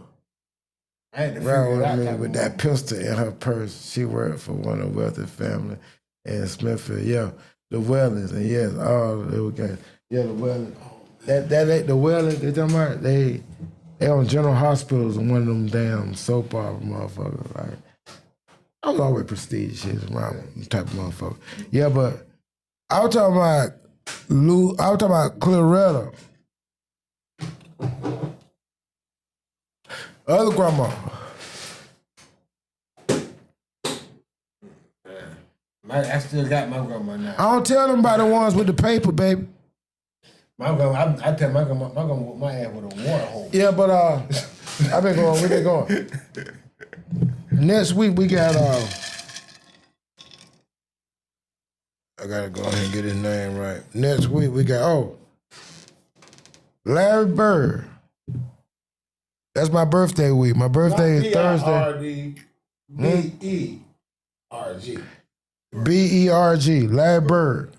I had to figure it out. With that pistol in her purse. She worked for one of the wealthy family in Smithfield. Yeah, the Wellings, and yes, they were guys. Yeah, the Wellings. The Wellings, they talking about, they on General Hospitals and one of them damn soap opera motherfuckers. Like, I was always prestigious around type of motherfucker. Yeah, but I was talking about Claretta. Other grandma. I still got my grandma now. I don't tell them about the ones with the paper, baby. My grandma, I tell my grandma whoop my ass with a water hose. Yeah, but we've been going. Next week we got I gotta go ahead and get his name right. Next week we got Larry Bird. That's my birthday week. My birthday is Thursday. B-E-R-G. B-E-R-G. Larry Bird.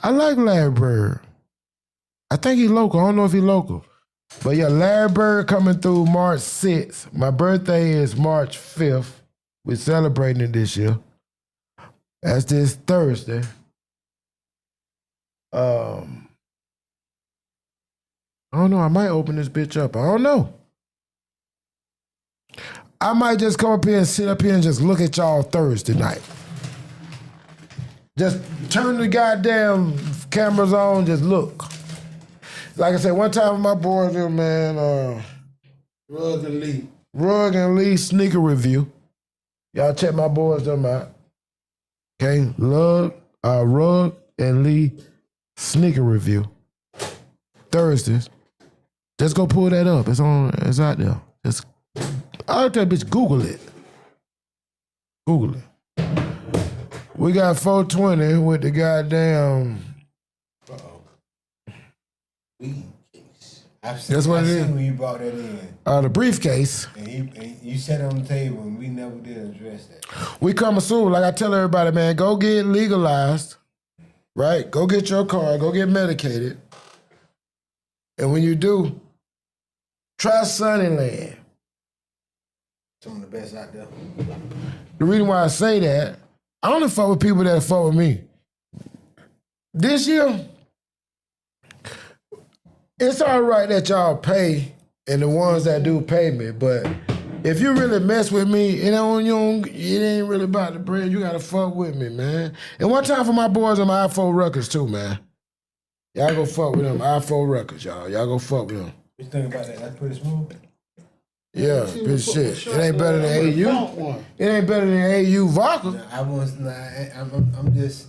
I like Larry Bird. I think he's local. I don't know if he's local. But yeah, Larry Bird coming through March 6th. My birthday is March 5th. We're celebrating it this year. That's this Thursday. I don't know. I might open this bitch up. I don't know. I might just come up here and sit up here and just look at y'all Thursday night. Just turn the goddamn cameras on, just look. Like I said, one time with my boys here, man, Rug and Lee sneaker review. Y'all check my boys them out. Okay, Rug and Lee sneaker review. Thursdays. Just go pull that up. It's out there. Just I'll tell you, bitch, Google it. Google it. We got 420 with the goddamn briefcase. That's what it is. When you brought that in. The briefcase. And you sat on the table and we never did address that. We coming soon. Like I tell everybody, man, go get legalized. Right? Go get your card. Go get medicated. And when you do, try Sunnyland. Some of the best out there. The reason why I say that, I only fuck with people that fuck with me. This year, it's all right that y'all pay and the ones that do pay me, but if you really mess with me, it ain't really about the bread. You gotta fuck with me, man. And one time for my boys on my I4 records too, man. Y'all go fuck with them I4 records, y'all. Y'all go fuck with them. What you think about that? That's pretty smooth. Yeah, bitch shit. It ain't better than AU. It ain't better than AU vodka. No, I'm just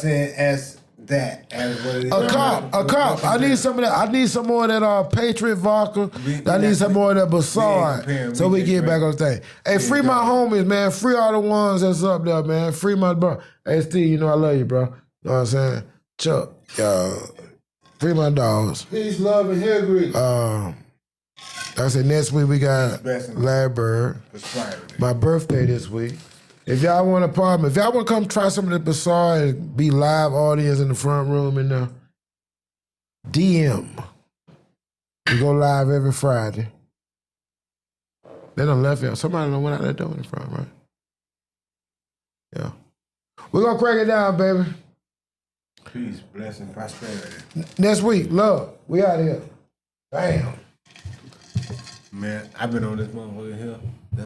saying as that as what it is. A cop. I need some of that. I need some more of that Patriot vodka. I need some more of that Bassard. So we get back on the thing. Hey, free my homies, man. Free all the ones that's up there, man. Free my bro. Hey, Steve, you know I love you, bro. You know what I'm saying? Chuck, free my dogs. Peace, love, and hair grease. I said next week we got Larry Bird. My birthday this week. If y'all want an apartment, if y'all want to come try some of the Bazaar and be live audience in the front room in there, DM. We go live every Friday. They done left here. Somebody done went out that door in the front, right? Yeah. We're going to crack it down, baby. Peace, blessing, prosperity. Next week, love. We out here. Bam. Man, I've been on this motherfucker here.